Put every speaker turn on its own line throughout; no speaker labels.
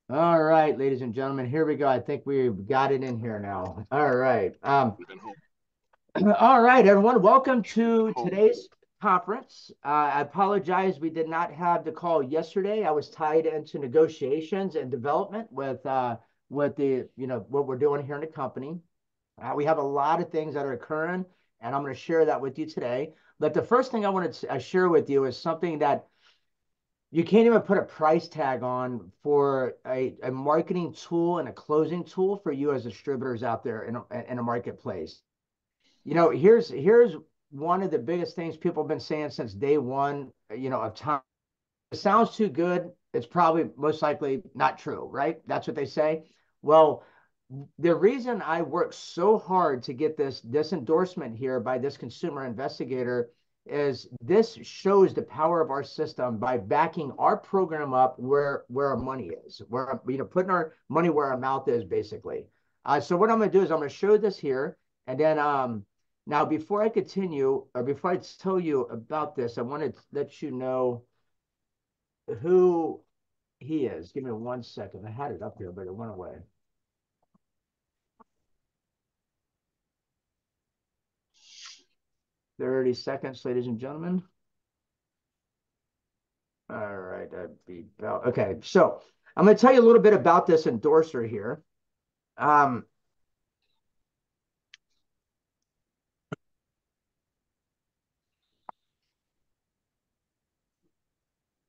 All right, ladies and gentlemen, here we go. I think we've got it in here now. All right. All right, everyone. Welcome to today's conference. I apologize we did not have the call yesterday. I was tied into negotiations and development with the what we're doing here in the company. We have a lot of things that are occurring, and I'm going to share that with you today. But the first thing I want to share with you is something that you can't even put a price tag on for a marketing tool and a closing tool for you as distributors out there in a marketplace. Here's one of the biggest things people have been saying since day one, of time. It sounds too good. It's probably most likely not true, right? That's what they say. Well, the reason I work so hard to get this endorsement here by this consumer investigator is this shows the power of our system by backing our program up where our money is, where putting our money where our mouth is, basically. So what I'm going to do is I'm going to show this here, and then now before I continue or before I tell you about this, I want to let you know who he is. Give me 1 second. I had it up here, but it went away. 30 seconds, ladies and gentlemen. All right, okay. So I'm going to tell you a little bit about this endorser here. Um,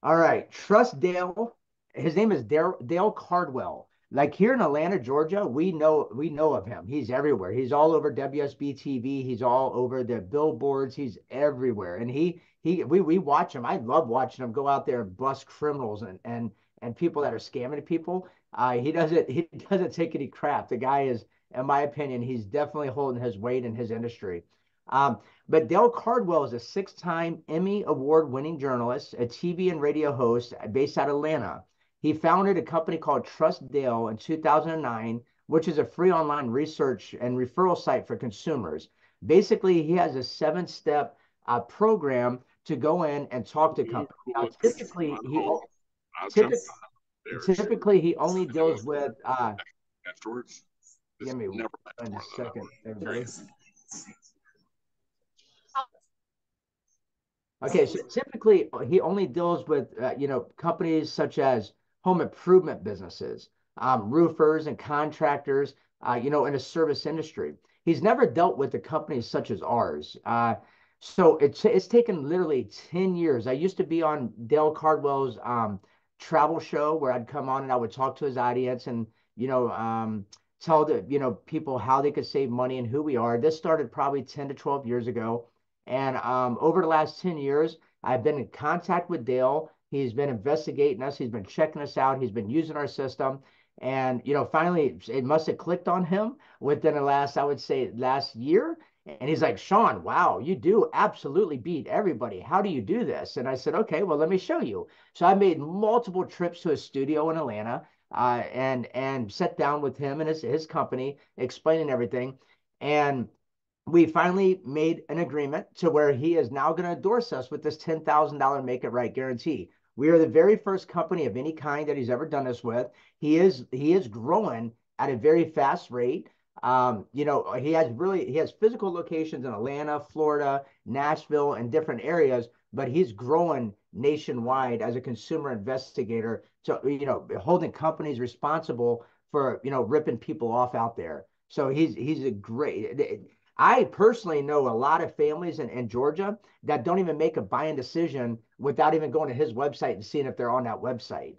All right, trust Dale. His name is Dale Cardwell. Like here in Atlanta, Georgia, we know of him. He's everywhere. He's all over WSB TV. He's all over the billboards. He's everywhere, and we watch him. I love watching him go out there and bust criminals and people that are scamming people. He doesn't take any crap. The guy is, in my opinion, he's definitely holding his weight in his industry. Um, but Dale Cardwell is a six-time Emmy Award-winning journalist, a TV and radio host based out of Atlanta. He founded a company called Trust Dale in 2009, which is a free online research and referral site for consumers. Basically, he has a seven-step program to go in and talk to companies. Now, typically, typically he only deals with. Give me 1 second, everybody. Okay, so typically he only deals with companies such as home improvement businesses, roofers and contractors, in a service industry. He's never dealt with the companies such as ours. So it's taken literally 10 years. I used to be on Dale Cardwell's travel show where I'd come on and I would talk to his audience and tell the people how they could save money and who we are. This started probably 10 to 12 years ago. And over the last 10 years, I've been in contact with Dale. He's been investigating us. He's been checking us out. He's been using our system. And, finally, it must have clicked on him within the last, I would say, last year. And he's like, Sean, wow, you do absolutely beat everybody. How do you do this? And I said, okay, well, let me show you. So I made multiple trips to his studio in Atlanta and sat down with him and his company, explaining everything. And we finally made an agreement to where he is now going to endorse us with this $10,000 make it right guarantee. We are the very first company of any kind that he's ever done this with. He is growing at a very fast rate. He has physical locations in Atlanta, Florida, Nashville, and different areas, but he's growing nationwide as a consumer investigator. So, holding companies responsible for, ripping people off out there. So he's a great. I personally know a lot of families in Georgia that don't even make a buying decision without even going to his website and seeing if they're on that website.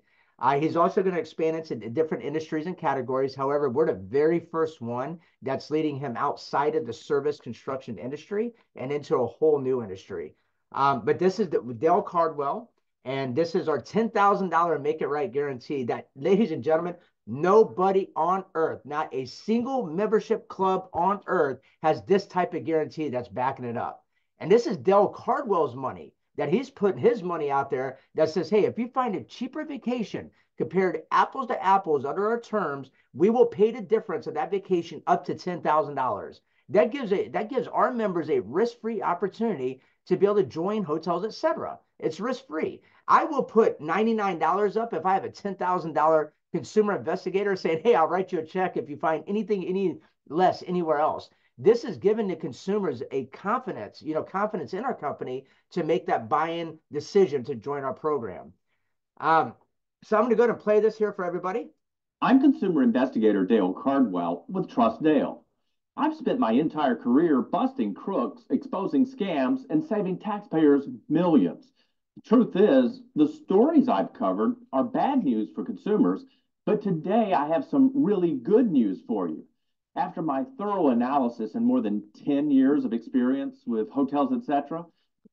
He's also going to expand into different industries and categories. However, we're the very first one that's leading him outside of the service construction industry and into a whole new industry. But this is Dale Cardwell, and this is our $10,000 make it right guarantee that, ladies and gentlemen, nobody on earth, not a single membership club on earth, has this type of guarantee that's backing it up. And this is Dale Cardwell's money that he's putting his money out there that says, hey, if you find a cheaper vacation compared apples to apples under our terms, we will pay the difference of that vacation up to $10,000. That gives our members a risk-free opportunity to be able to join hotels, etc. It's risk-free. I will put $99 up if I have a $10,000 consumer investigator saying, hey, I'll write you a check if you find anything any less anywhere else. This is giving the consumers a confidence, confidence in our company to make that buy-in decision to join our program. So I'm going to go ahead and play this here for everybody.
I'm consumer investigator Dale Cardwell with Trust Dale. I've spent my entire career busting crooks, exposing scams, and saving taxpayers millions. The truth is, the stories I've covered are bad news for consumers, but today I have some really good news for you. After my thorough analysis and more than 10 years of experience with hotels, etc.,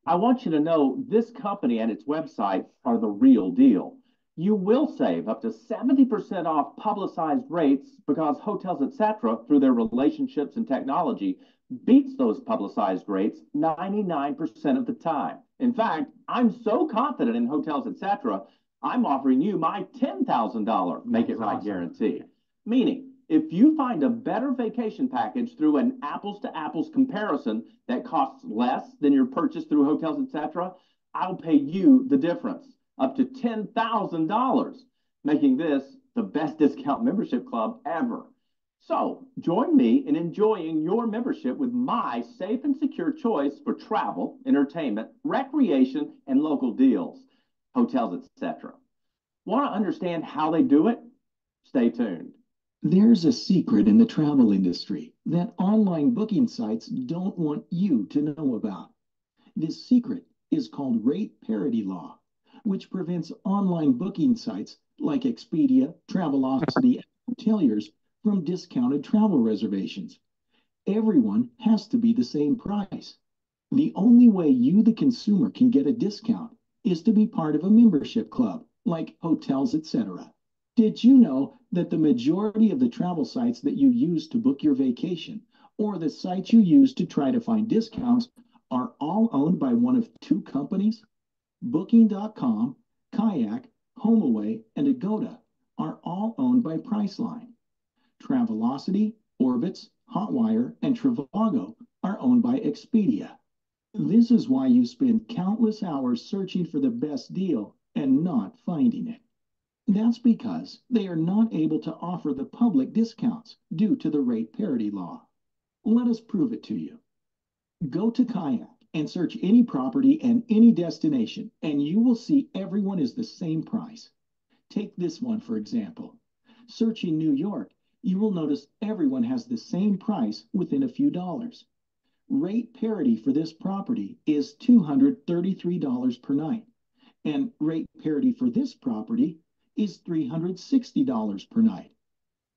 I want you to know this company and its website are the real deal. You will save up to 70% off publicized rates because hotels, etc., through their relationships and technology, beats those publicized rates 99% of the time. In fact, I'm so confident in hotels, etc., I'm offering you my $10,000 Make It Right guarantee. Meaning, if you find a better vacation package through an apples to apples comparison that costs less than your purchase through hotels, etc., I'll pay you the difference, up to $10,000, making this the best discount membership club ever. So join me in enjoying your membership with my safe and secure choice for travel, entertainment, recreation, and local deals, hotels, etc. Want to understand how they do it? Stay tuned.
There's a secret in the travel industry that online booking sites don't want you to know about. This secret is called rate parity law, which prevents online booking sites like Expedia, Travelocity, and Hoteliers from discounted travel reservations. Everyone has to be the same price. The only way you, the consumer, can get a discount is to be part of a membership club like Hotels, etc. Did you know that the majority of the travel sites that you use to book your vacation or the sites you use to try to find discounts are all owned by one of two companies? Booking.com, Kayak, HomeAway, and Agoda are all owned by Priceline. Travelocity, Orbitz, Hotwire, and Trivago are owned by Expedia. This is why you spend countless hours searching for the best deal and not finding it. That's because they are not able to offer the public discounts due to the rate parity law. Let us prove it to you. Go to Kayak and search any property and any destination, and you will see everyone is the same price. Take this one, for example. Searching New York, you will notice everyone has the same price within a few dollars. Rate parity for this property is $233 per night, and rate parity for this property is $360 per night.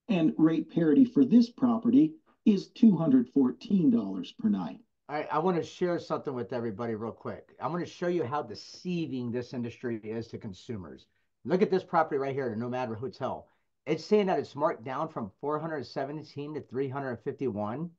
And rate parity for this property is $214 per night.
All right, I want to share something with everybody real quick. I want to show you how deceiving this industry is to consumers. Look at this property right here, the Nomad Hotel. It's saying that it's marked down from 417 to 351.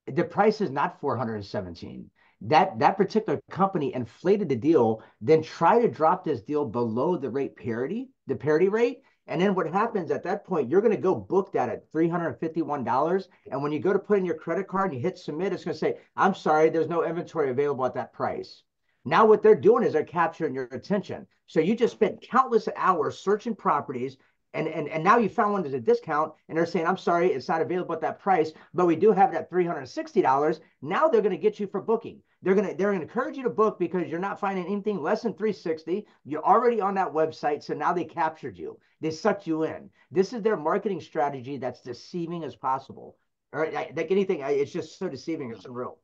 The price is not 417. That particular company inflated the deal, then try to drop this deal below the rate parity, the parity rate. And then what happens at that point, you're going to go book that at $351. And when you go to put in your credit card and you hit submit, it's going to say, I'm sorry, there's no inventory available at that price. Now what they're doing is they're capturing your attention. So you just spent countless hours searching properties, and now you found one that's a discount, and they're saying, I'm sorry, it's not available at that price, but we do have it at $360. Now they're going to get you for booking. They're going to encourage you to book because you're not finding anything less than 360. You're already on that website, so now they captured you. They sucked you in. This is their marketing strategy that's deceiving as possible. All right, like anything, it's just so deceiving, it's unreal.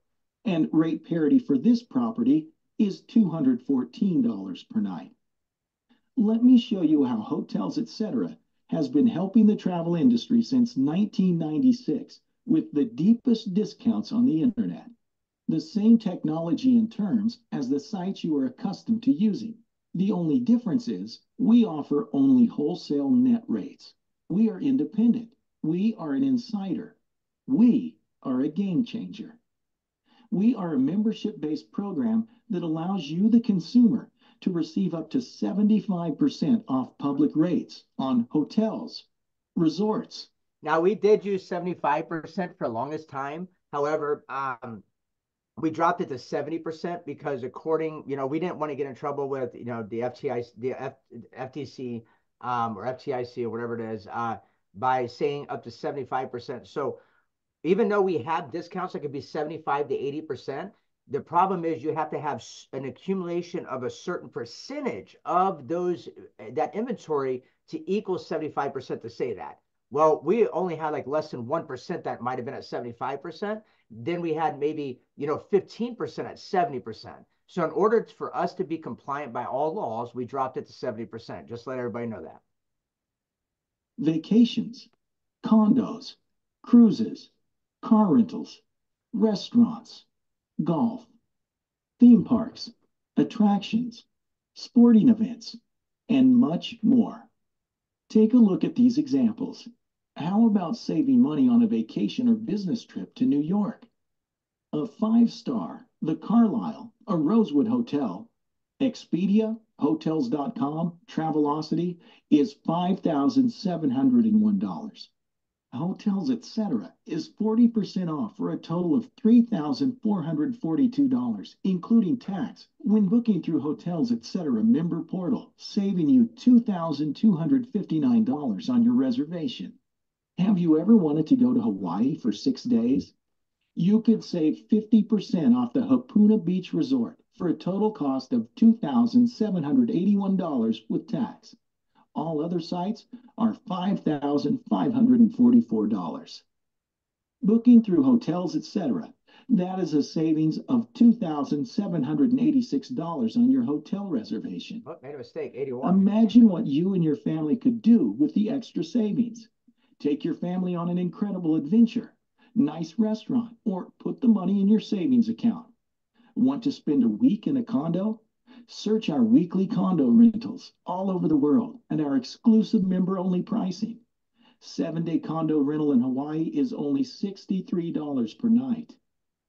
And rate parity for this property is $214 per night. Let me show you how Hotels, etc. has been helping the travel industry since 1996 with the deepest discounts on the internet. The same technology and terms as the sites you are accustomed to using. The only difference is we offer only wholesale net rates. We are independent. We are an insider. We are a game changer. We are a membership-based program that allows you, the consumer, to receive up to 75% off public rates on hotels, resorts.
Now, we did use 75% for the longest time. However, we dropped it to 70% because according, we didn't want to get in trouble with, the FTC or FTIC or whatever it is, by saying up to 75%. So even though we have discounts that could be 75 to 80%, the problem is you have to have an accumulation of a certain percentage of that inventory to equal 75% to say that. Well, we only had like less than 1% that might have been at 75%. Then we had maybe, 15% at 70%. So in order for us to be compliant by all laws, we dropped it to 70%. Just let everybody know that.
Vacations, condos, cruises, car rentals, restaurants, golf, theme parks, attractions, sporting events, and much more. Take a look at these examples. How about saving money on a vacation or business trip to New York? A 5-star, the Carlisle, a Rosewood Hotel, Expedia, Hotels.com, Travelocity is $5,701. Hotels, etc. is 40% off for a total of $3,442, including tax, when booking through Hotels, etc. member portal, saving you $2,259 on your reservation. Have you ever wanted to go to Hawaii for 6 days? You could save 50% off the Hapuna Beach Resort for a total cost of $2,781 with tax. All other sites are $5,544. Booking through Hotels, etc. That is a savings of $2,786 on your hotel reservation.
Oh, made a mistake, 81.
Imagine what you and your family could do with the extra savings. Take your family on an incredible adventure, nice restaurant, or put the money in your savings account. Want to spend a week in a condo? Search our weekly condo rentals all over the world and our exclusive member-only pricing. 7-day condo rental in Hawaii is only $63 per night.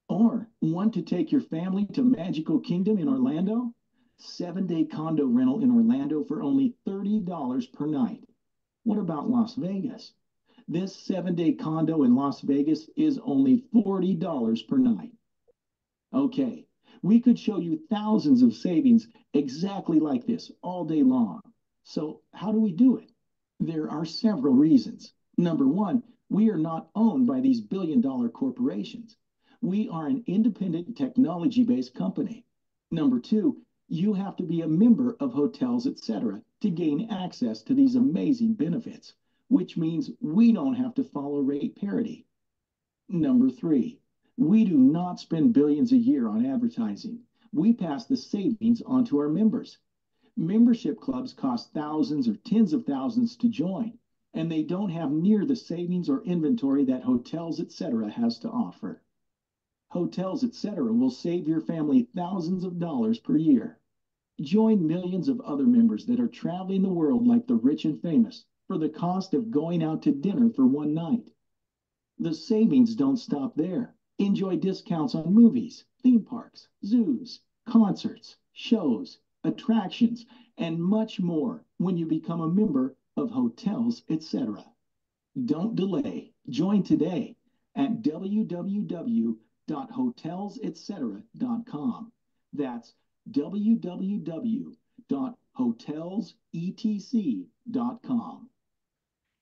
Or want to take your family to Magical Kingdom in Orlando? 7-day condo rental in Orlando for only $30 per night. What about Las Vegas? This 7-day condo in Las Vegas is only $40 per night. Okay, we could show you thousands of savings exactly like this all day long. So how do we do it? There are several reasons. Number one, we are not owned by these billion-dollar corporations. We are an independent technology-based company. Number two, you have to be a member of Hotels, etc. to gain access to these amazing benefits, which means we don't have to follow rate parity. Number three, we do not spend billions a year on advertising. We pass the savings on to our members. Membership clubs cost thousands or tens of thousands to join, and they don't have near the savings or inventory that Hotels, etc. has to offer. Hotels, etc. will save your family thousands of dollars per year. Join millions of other members that are traveling the world like the rich and famous for the cost of going out to dinner for one night. The savings don't stop there. Enjoy discounts on movies, theme parks, zoos, concerts, shows, attractions, and much more when you become a member of Hotels, etc. Don't delay. Join today at www.hotelsetc.com. That's www.hotelsetc.com.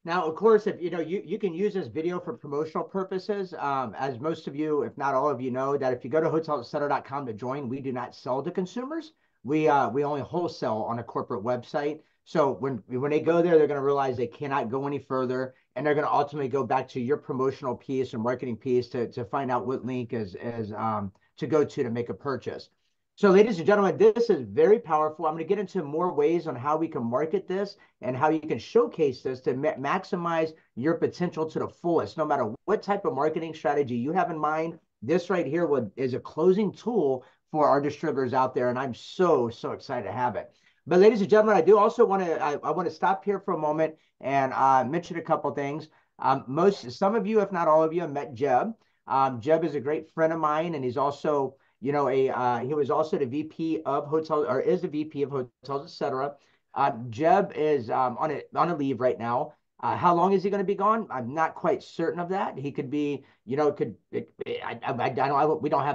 Now, of course, if you can use this video for promotional purposes, as most of you, if not all of you know, that if you go to hotelsetcetera.com to join, we do not sell to consumers. We only wholesale on a corporate website. So when they go there, they're going to realize they cannot go any further, and they're going to ultimately go back to your promotional piece or marketing piece to find out what link is to go to make a purchase. So, ladies and gentlemen, this is very powerful. I'm going to get into more ways on how we can market this and how you can showcase this to maximize your potential to the fullest. No matter what type of marketing strategy you have in mind, this right here is a closing tool for our distributors out there, and I'm so excited to have it. But, ladies and gentlemen, I do also want to I want to stop here for a moment and mention a couple things. Some of you, if not all of you, have met Jeb. Jeb is a great friend of mine, and he's also he was also the VP of hotels, or is the VP of Hotels, etc. Jeb is on a leave right now. How long is he going to be gone? I'm not quite certain of that. He could be, we don't have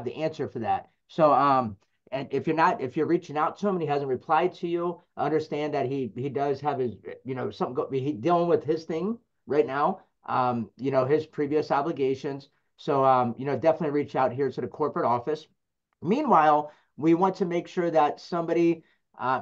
the answer for that. So And if you're reaching out to him and he hasn't replied to you, understand that he does have his, something he dealing with his thing right now. His previous obligations. So, definitely reach out here to the corporate office. Meanwhile, we want to make sure that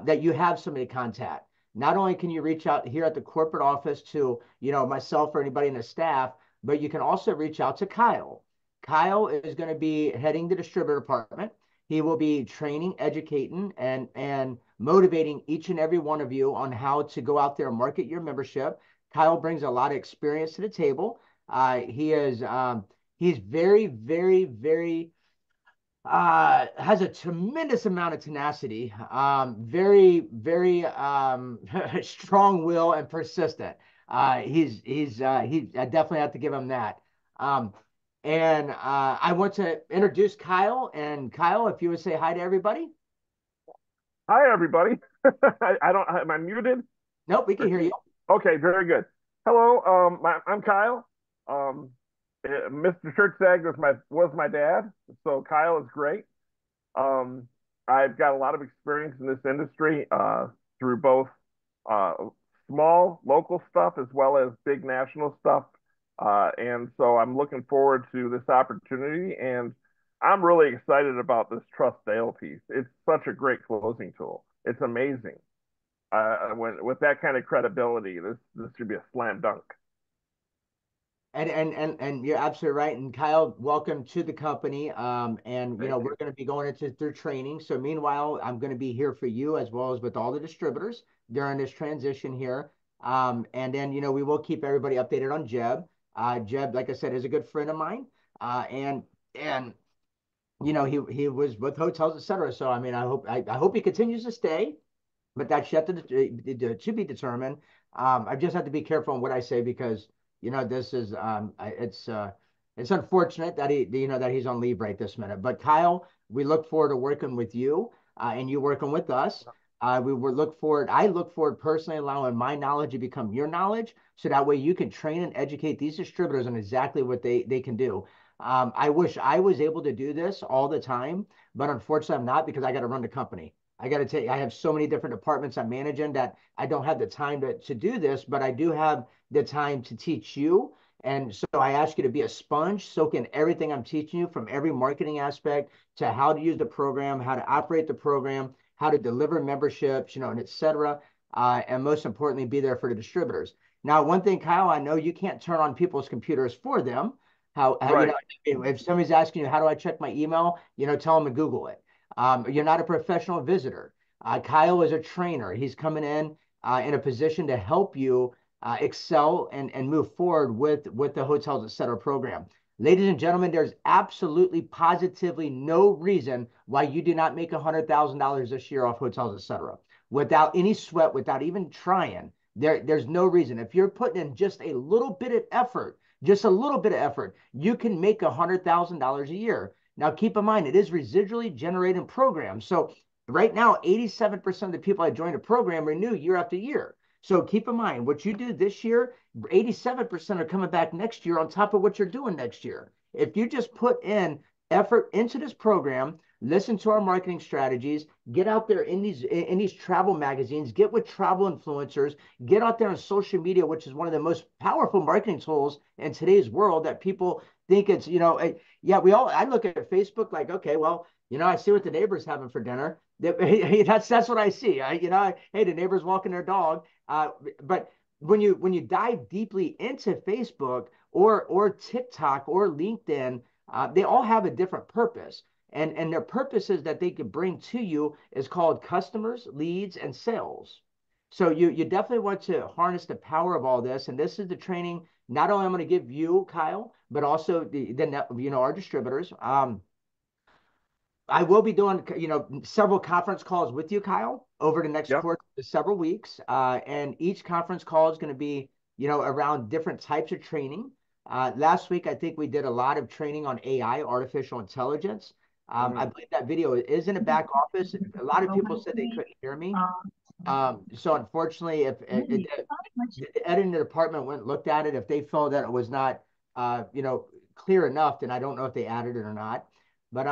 that you have somebody to contact. Not only can you reach out here at the corporate office to, myself or anybody in the staff, but you can also reach out to Kyle. Kyle is going to be heading the distributor department. He will be training, educating, and motivating each and every one of you on how to go out there and market your membership. Kyle brings a lot of experience to the table. He's very, very, very has a tremendous amount of tenacity, very, very strong will and persistent. I definitely have to give him that. Um, and I want to introduce Kyle. And Kyle, if you would say hi to everybody.
Hi, everybody. I don't. Am I muted?
Nope, we can hear you.
Okay, very good. Hello. I'm Kyle. Um, Mr. Churchsag was my dad, so Kyle is great. Um, I've got a lot of experience in this industry through both uh, small local stuff as well as big national stuff. And so I'm looking forward to this opportunity, and I'm really excited about this trust sale piece. It's such a great closing tool. It's amazing. With that kind of credibility, this should be a slam dunk.
And you're absolutely right. And Kyle, welcome to the company. And
Thank you.
we're going to be going into through training. So meanwhile, I'm going to be here for you as well as with all the distributors during this transition here. And then we will keep everybody updated on Jeb. Jeb, like I said, is a good friend of mine. And he was with hotels, etc. So I mean, I hope he continues to stay, but that's yet to be determined. I just have to be careful on what I say because this is it's unfortunate that that he's on leave right this minute. But Kyle, we look forward to working with you and you working with us. We will look forward. I look forward personally allowing my knowledge to become your knowledge, so that way you can train and educate these distributors on exactly what they can do. I wish I was able to do this all the time, but unfortunately I'm not because I got to run the company. I got to tell you, I have so many different departments I'm managing that I don't have the time to do this, but I do have the time to teach you. And so I ask you to be a sponge, soak in everything I'm teaching you from every marketing aspect to how to use the program, how to operate the program, how to deliver memberships, and et cetera. And most importantly, be there for the distributors. Now, one thing, Kyle, I know you can't turn on people's computers for them.
Right.
If somebody's asking you, how do I check my email? Tell them to Google it. You're not a professional visitor. Kyle is a trainer. He's coming in a position to help you excel and move forward with the hotels, et cetera program. Ladies and gentlemen, there's absolutely positively no reason why you do not make $100,000 this year off hotels, et cetera, without any sweat, without even trying. There's no reason. If you're putting in just a little bit of effort, you can make $100,000 a year. Now, keep in mind, it is residually generating programs. So right now, 87% of the people that join a program renew year after year. So keep in mind, what you do this year, 87% are coming back next year on top of what you're doing next year. If you just put in effort into this program, listen to our marketing strategies, get out there in these travel magazines, get with travel influencers, get out there on social media, which is one of the most powerful marketing tools in today's world that people think it's, yeah, I look at Facebook like, okay, well, I see what the neighbor's having for dinner. That's what I see. Hey, the neighbor's walking their dog. But when you dive deeply into Facebook or TikTok or LinkedIn, they all have a different purpose. And their purposes that they can bring to you is called customers, leads, and sales. So you definitely want to harness the power of all this. And this is the training. Not only I'm going to give you, Kyle, but also our distributors. I will be doing, several conference calls with you, Kyle, over the next
Yep.
course of several weeks. And each conference call is going to be, around different types of training. Last week, I think we did a lot of training on AI, artificial intelligence. I
Mm.
believe that video is in the back office. A lot of people said they couldn't hear me. So unfortunately, if the editing department went and looked at it, if they felt that it was not, clear enough, then I don't know if they added it or not. But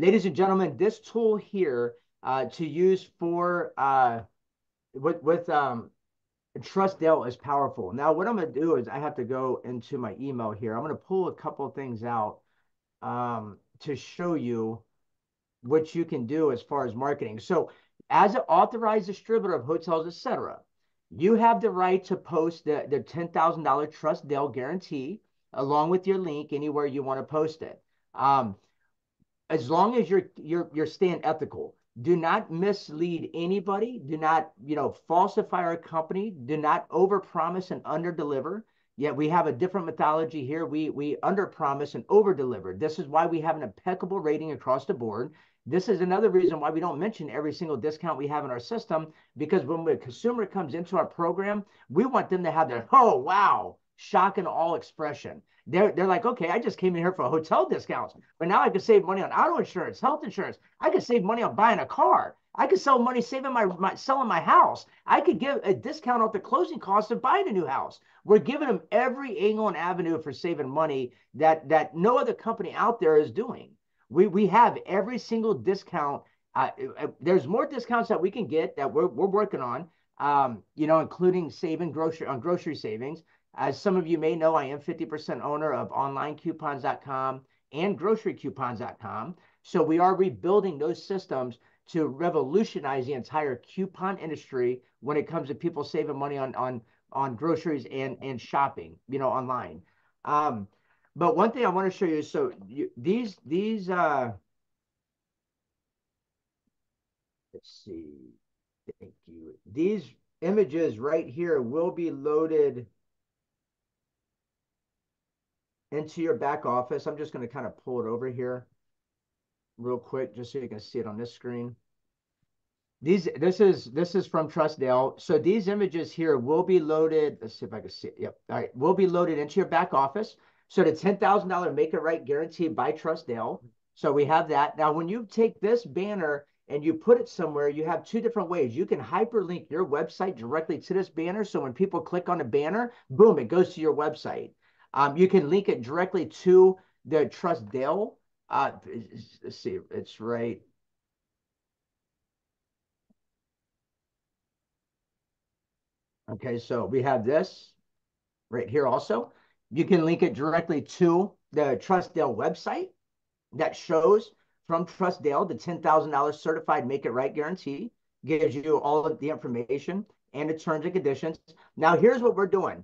ladies and gentlemen, this tool here to use for with TrustDale is powerful. Now, what I'm going to do is I have to go into my email here. I'm going to pull a couple of things out to show you what you can do as far as marketing. So, as an authorized distributor of hotels, etc., you have the right to post the $10,000 TrustDale guarantee along with your link anywhere you want to post it. As long as you're staying ethical. Do not mislead anybody. Do not, falsify our company. Do not overpromise and underdeliver. Yet we have a different methodology here. We underpromise and overdeliver. This is why we have an impeccable rating across the board. This is another reason why we don't mention every single discount we have in our system, because when a consumer comes into our program, we want them to have their, oh, wow, shock and awe expression. They're like, okay, I just came in here for hotel discounts, but now I can save money on auto insurance, health insurance. I could save money on buying a car. I could sell money saving selling my house. I could give a discount off the closing costs of buying a new house. We're giving them every angle and avenue for saving money that no other company out there is doing. We have every single discount. There's more discounts that we can get that we're working on, including saving grocery savings. As some of you may know, I am 50% owner of onlinecoupons.com and grocerycoupons.com. So we are rebuilding those systems to revolutionize the entire coupon industry when it comes to people saving money on groceries and shopping, online. But one thing I want to show you, so these let's see, thank you. These images right here will be loaded into your back office. I'm just going to kind of pull it over here real quick, just so you can see it on this screen. This is from TrustDale. So these images here will be loaded. Let's see if I can see it. Yep. All right. Will be loaded into your back office. So the $10,000 Make It Right guarantee by TrustDale. So we have that. Now, when you take this banner and you put it somewhere, you have two different ways. You can hyperlink your website directly to this banner. So when people click on the banner, boom, it goes to your website. You can link it directly to the TrustDale. Let's see, it's right. Okay, so we have this right here also. You can link it directly to the TrustDale website that shows from TrustDale the $10,000 certified Make It Right guarantee, gives you all of the information and the terms and conditions. Now, here's what we're doing.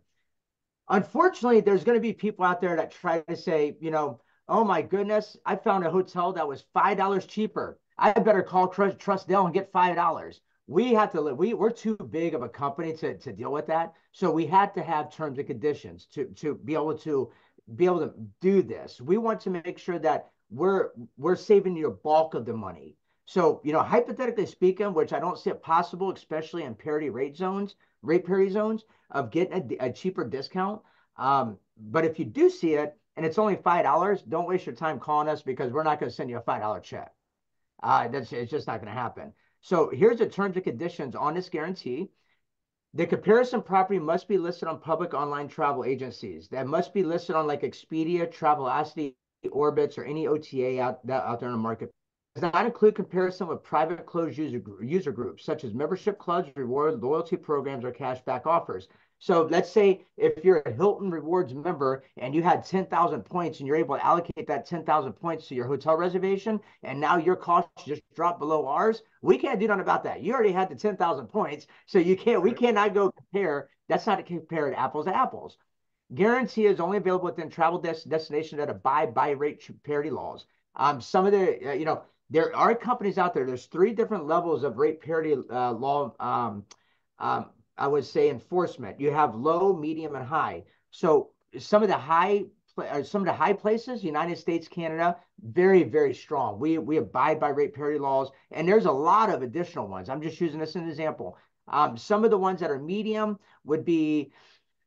Unfortunately, there's going to be people out there that try to say, oh my goodness, I found a hotel that was $5 cheaper. I better call TrustDale and get $5. We have to live. We're too big of a company to deal with that. So we had to have terms and conditions to be able to do this. We want to make sure that we're saving you a bulk of the money. So, hypothetically speaking, which I don't see it possible, especially in rate parity zones, of getting a cheaper discount. But if you do see it and it's only $5, don't waste your time calling us, because we're not going to send you a $5 check. It's just not going to happen. So here's the terms and conditions on this guarantee. The comparison property must be listed on public online travel agencies. That must be listed on like Expedia, Travelocity, Orbitz, or any OTA out there in the market. Does not include comparison with private closed user groups, such as membership clubs, reward loyalty programs, or cashback offers. So let's say if you're a Hilton Rewards member and you had 10,000 points and you're able to allocate that 10,000 points to your hotel reservation, and now your cost just dropped below ours, we can't do nothing about that. You already had the 10,000 points, so we cannot go compare. That's not to compare apples to apples. Guarantee is only available within travel destinations that abide by rate parity laws. Some of the, there are companies out there. There's 3 different levels of rate parity law. I would say enforcement. You have low, medium, and high. So some of the high places, United States, Canada, very, very strong. We abide by rate parity laws, and there's a lot of additional ones. I'm just using this as an example. Some of the ones that are medium would be,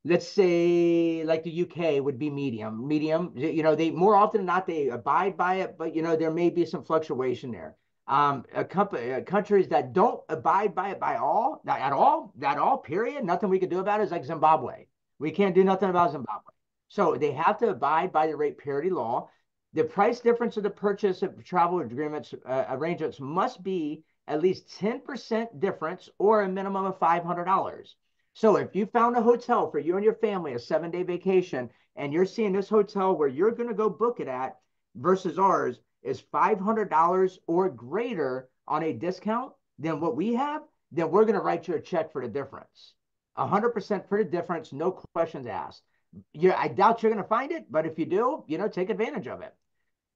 let's say, like the UK would be medium. They more often than not, they abide by it, but there may be some fluctuation there. Countries that don't abide by it at all, period, nothing we can do about it, is like Zimbabwe. We can't do nothing about Zimbabwe. So they have to abide by the rate parity law. The price difference of the purchase of travel agreements arrangements must be at least 10% difference or a minimum of $500. So if you found a hotel for you and your family, a 7-day vacation, and you're seeing this hotel where you're going to go book it at versus ours is $500 or greater on a discount than what we have, then we're going to write you a check for the difference. 100% for the difference, no questions asked. I doubt you're going to find it, but if you do, take advantage of it.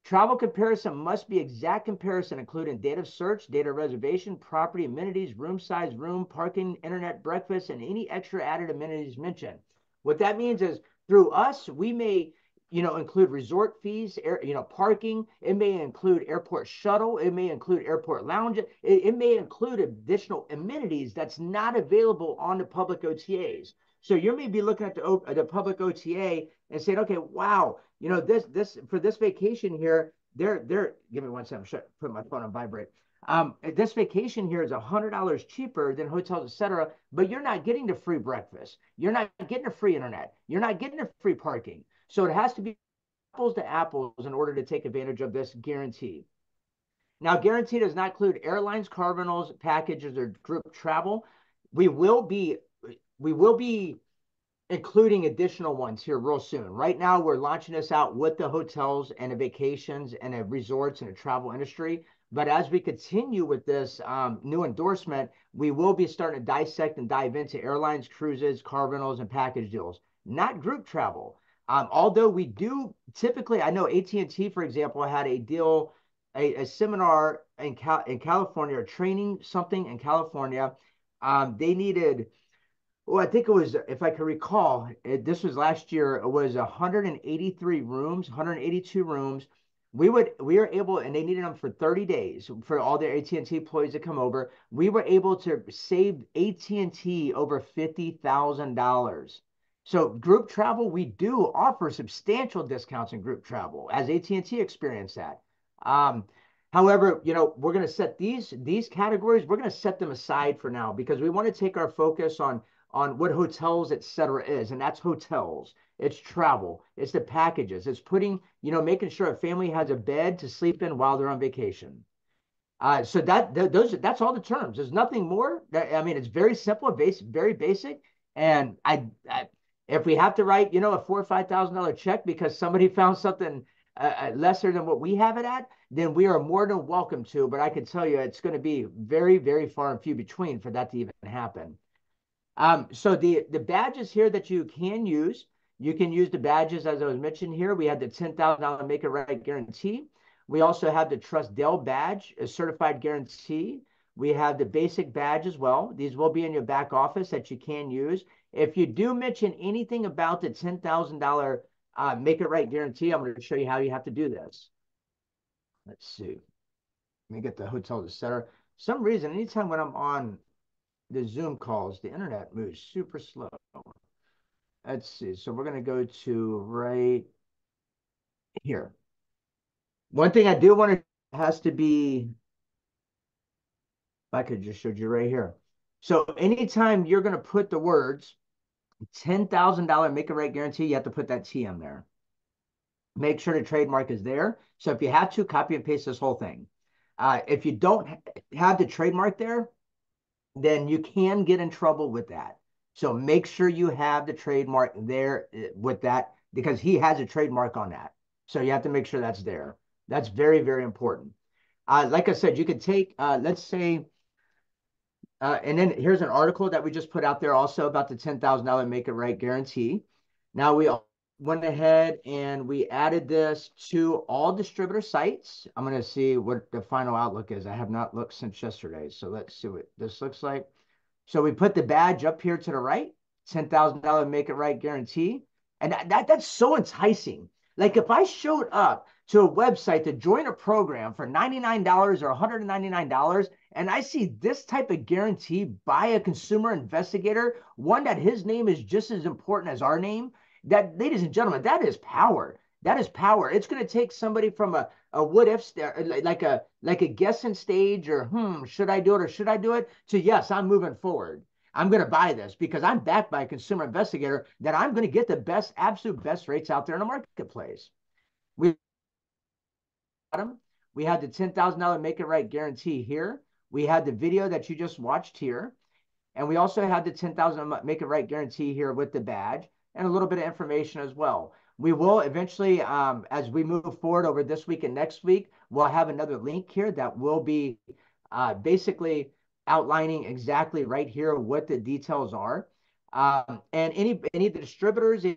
Travel comparison must be exact comparison, including date of search, date of reservation, property amenities, room size, room, parking, internet, breakfast, and any extra added amenities mentioned. What that means is through us, we may, include resort fees, parking. It may include airport shuttle. It may include airport lounge. It may include additional amenities that's not available on the public OTAs. So you may be looking at the public OTA and saying, okay, wow, this for this vacation here, they're give me one second, put my phone on vibrate. This vacation here is $100 cheaper than hotels, etc. But you're not getting the free breakfast. You're not getting a free internet. You're not getting a free parking. So it has to be apples to apples in order to take advantage of this guarantee. Now, guarantee does not include airlines, car rentals, packages, or group travel. We will be including additional ones here real soon. Right now, we're launching this out with the hotels and the vacations and the resorts and the travel industry. But as we continue with this new endorsement, we will be starting to dissect and dive into airlines, cruises, car rentals, and package deals, not group travel. Although we do typically, I know AT&T, for example, had a deal, a seminar in California, or training something in California. They needed, well, I think it was, if I can recall, this was last year. It was 183 rooms, 182 rooms. We were able, and they needed them for 30 days for all their AT&T employees to come over. We were able to save AT&T over $50,000. So group travel, we do offer substantial discounts in group travel, as AT&T experienced that. Um, However, we're going to set these categories. We're going to set them aside for now because we want to take our focus on what hotels, et cetera, is. And that's hotels. It's travel. It's the packages. It's making sure a family has a bed to sleep in while they're on vacation. So that's all the terms. There's nothing more. I mean, it's very simple, very basic. And if we have to write, a $4,000 or $5,000 check because somebody found something lesser than what we have it at, then we are more than welcome to. But I can tell you, it's going to be very, very far and few between for that to even happen. So the badges here that you can use the badges as I was mentioning here. We had the $10,000 Make It Right guarantee. We also have the Trust Dale badge, a certified guarantee. We have the basic badge as well. These will be in your back office that you can use. If you do mention anything about the $10,000 Make It Right guarantee, I'm going to show you how you have to do this. Let's see. Let me get the hotels, etc. Some reason, anytime when I'm on the Zoom calls, the internet moves super slow. Let's see. So we're going to go to right here. One thing I do want to has to be, if I could just show you right here. So anytime you're going to put the words $10,000 Make It Right guarantee, you have to put that T in there. Make sure the trademark is there. So if you have to, copy and paste this whole thing. If you don't have the trademark there, then you can get in trouble with that. So make sure you have the trademark there with that because he has a trademark on that. So you have to make sure that's there. That's very, very important. Like I said, you could take, let's say, and then here's an article that we just put out there also about the $10,000 Make It Right guarantee. Now we went ahead and we added this to all distributor sites. I'm going to see what the final outlook is. I have not looked since yesterday. So let's see what this looks like. So we put the badge up here to the right, $10,000 Make It Right guarantee. And that's so enticing. Like if I showed up to a website to join a program for $99 or $199, and I see this type of guarantee by a consumer investigator, one that his name is just as important as our name, that, ladies and gentlemen, that is power. That is power. It's going to take somebody from a what if, like a guessing stage, or should I do it or should I do it, to yes, I'm moving forward. I'm going to buy this because I'm backed by a consumer investigator that I'm going to get the best, absolute best rates out there in the marketplace. We We had the $10,000 Make It Right guarantee here. We had the video that you just watched here. And we also had the 10,000 Make It Right guarantee here with the badge and a little bit of information as well. We will eventually, as we move forward over this week and next week, we'll have another link here that will be basically outlining exactly right here what the details are. And any of the distributors, any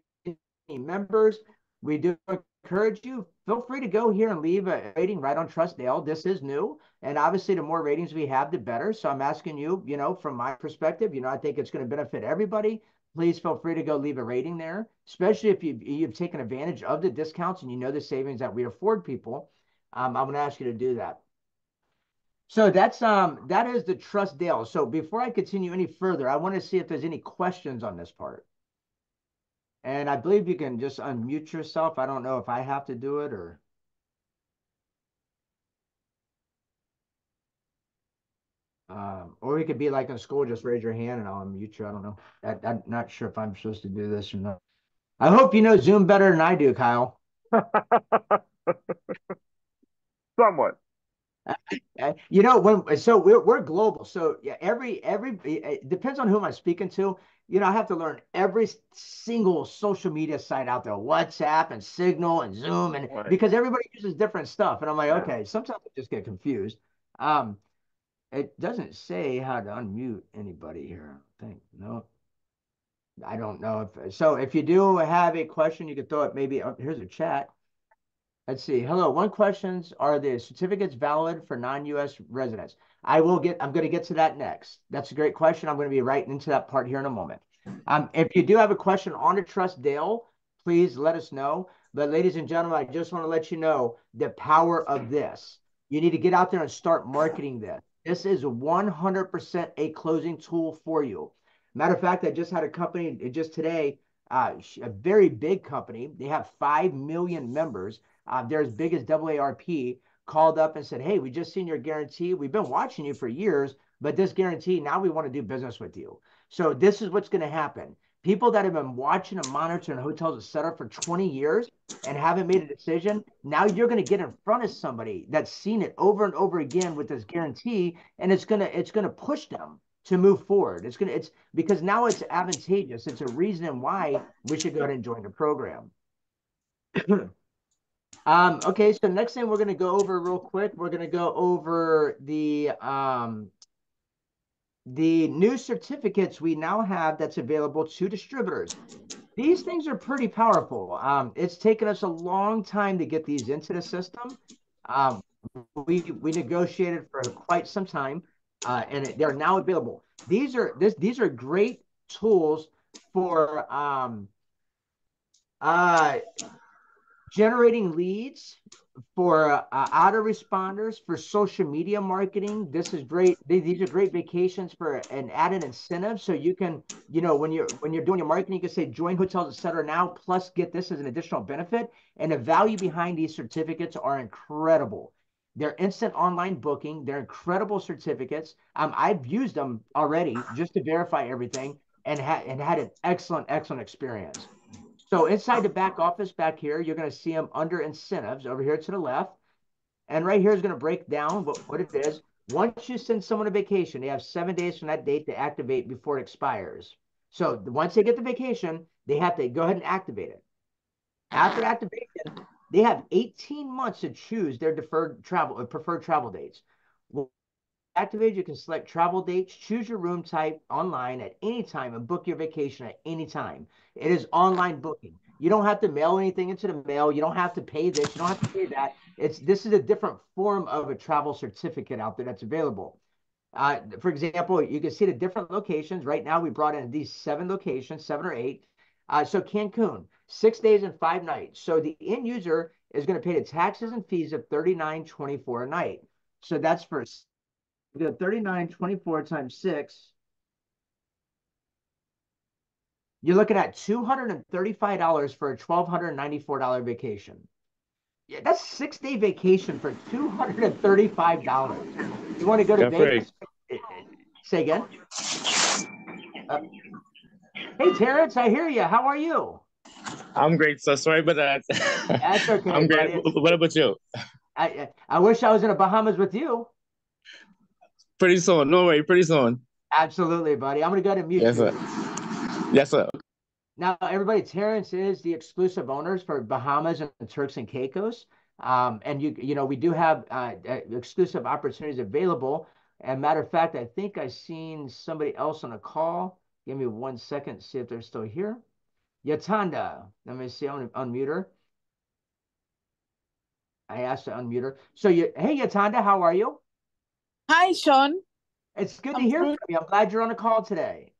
members, we do encourage you, feel free to go here and leave a rating right on Trustdale. This is new. And obviously, the more ratings we have, the better. So I'm asking you, from my perspective, I think it's going to benefit everybody. Please feel free to go leave a rating there, especially if you've taken advantage of the discounts and the savings that we afford people. I'm going to ask you to do that. So that is the Trustdale. So before I continue any further, I want to see if there's any questions on this part. And I believe you can just unmute yourself. I don't know if I have to do it or. Or we could be like in school, just raise your hand and I'll unmute you. I don't know. I'm not sure if I'm supposed to do this or not. I hope you know Zoom better than I do, Kyle.
Somewhat.
So we're global. So yeah, it depends on whom I'm speaking to. I have to learn every single social media site out there, WhatsApp and Signal and Zoom, and
Right.
because everybody uses different stuff. And I'm like, okay, sometimes I just get confused. It doesn't say how to unmute anybody here. I think no. I don't know if you do have a question, you could throw it maybe. Oh, here's a chat. Let's see. Hello. One questions, are the certificates valid for non-US residents? I'm going to get to that next. That's a great question. I'm going to be right into that part here in a moment. If you do have a question on a Trustdale, please let us know. But ladies and gentlemen, I just want to let you know the power of this. You need to get out there and start marketing this. This is 100% a closing tool for you. Matter of fact, I just had a company just today, a very big company. They have 5 million members. They're as big as AARP, called up and said, hey, we just seen your guarantee. We've been watching you for years, but this guarantee, now we want to do business with you. So this is what's going to happen. People that have been watching and monitoring hotels, et cetera, for 20 years and haven't made a decision, now you're going to get in front of somebody that's seen it over and over again with this guarantee, and it's going to push them to move forward. It's because now it's advantageous. It's a reason why we should go ahead and join the program. Okay, so next thing we're going to go over real quick, we're going to go over the new certificates we now have that's available to distributors. These things are pretty powerful. It's taken us a long time to get these into the system. We negotiated for quite some time, and they're now available. These are great tools for generating leads, for autoresponders, for social media marketing. This is great. These are great vacations for an added incentive. So you can, when you're doing your marketing, you can say join hotels, etc. now, plus get this as an additional benefit. And the value behind these certificates are incredible. They're instant online booking. They're incredible certificates. I've used them already just to verify everything and had an excellent experience. So inside the back office back here, you're going to see them under incentives over here to the left. And right here is going to break down what it is. Once you send someone a vacation, they have 7 days from that date to activate before it expires. So once they get the vacation, they have to go ahead and activate it. After activation, they have 18 months to choose their preferred travel dates. Activate, you can select travel dates, choose your room type online at any time, and book your vacation at any time. It is online booking. You don't have to mail anything into the mail. You don't have to pay this. You don't have to pay that. This is a different form of a travel certificate out there that's available. For example, you can see the different locations. Right now, we brought in these 7 locations, 7 or 8. So Cancun, 6 days and 5 nights. So the end user is going to pay the taxes and fees of $39.24 a night. So that's for 39.24 times 6. You're looking at $235 for a $1,294 vacation. Yeah, that's 6-day vacation for $235. You want to go to Vegas? Say again. Hey, Terrence, I hear you. How are you?
I'm great. So sorry about that.
That's okay.
I'm great. What about you?
I wish I was in the Bahamas with you.
Pretty soon. No way. Pretty soon.
Absolutely, buddy. I'm gonna go ahead and mute
Yes, sir.
you.
Yes, sir.
Now, everybody, Terrence is the exclusive owners for Bahamas and Turks and Caicos. And we do have exclusive opportunities available. And matter of fact, I think I seen somebody else on a call. Give me 1 second, see if they're still here. Yatanda, let me see. I'm gonna unmute her. I asked to unmute her. So hey, Yatanda, how are you?
Hi, Sean.
It's good to
I'm
hear from
good.
you. I'm glad you're on the call today.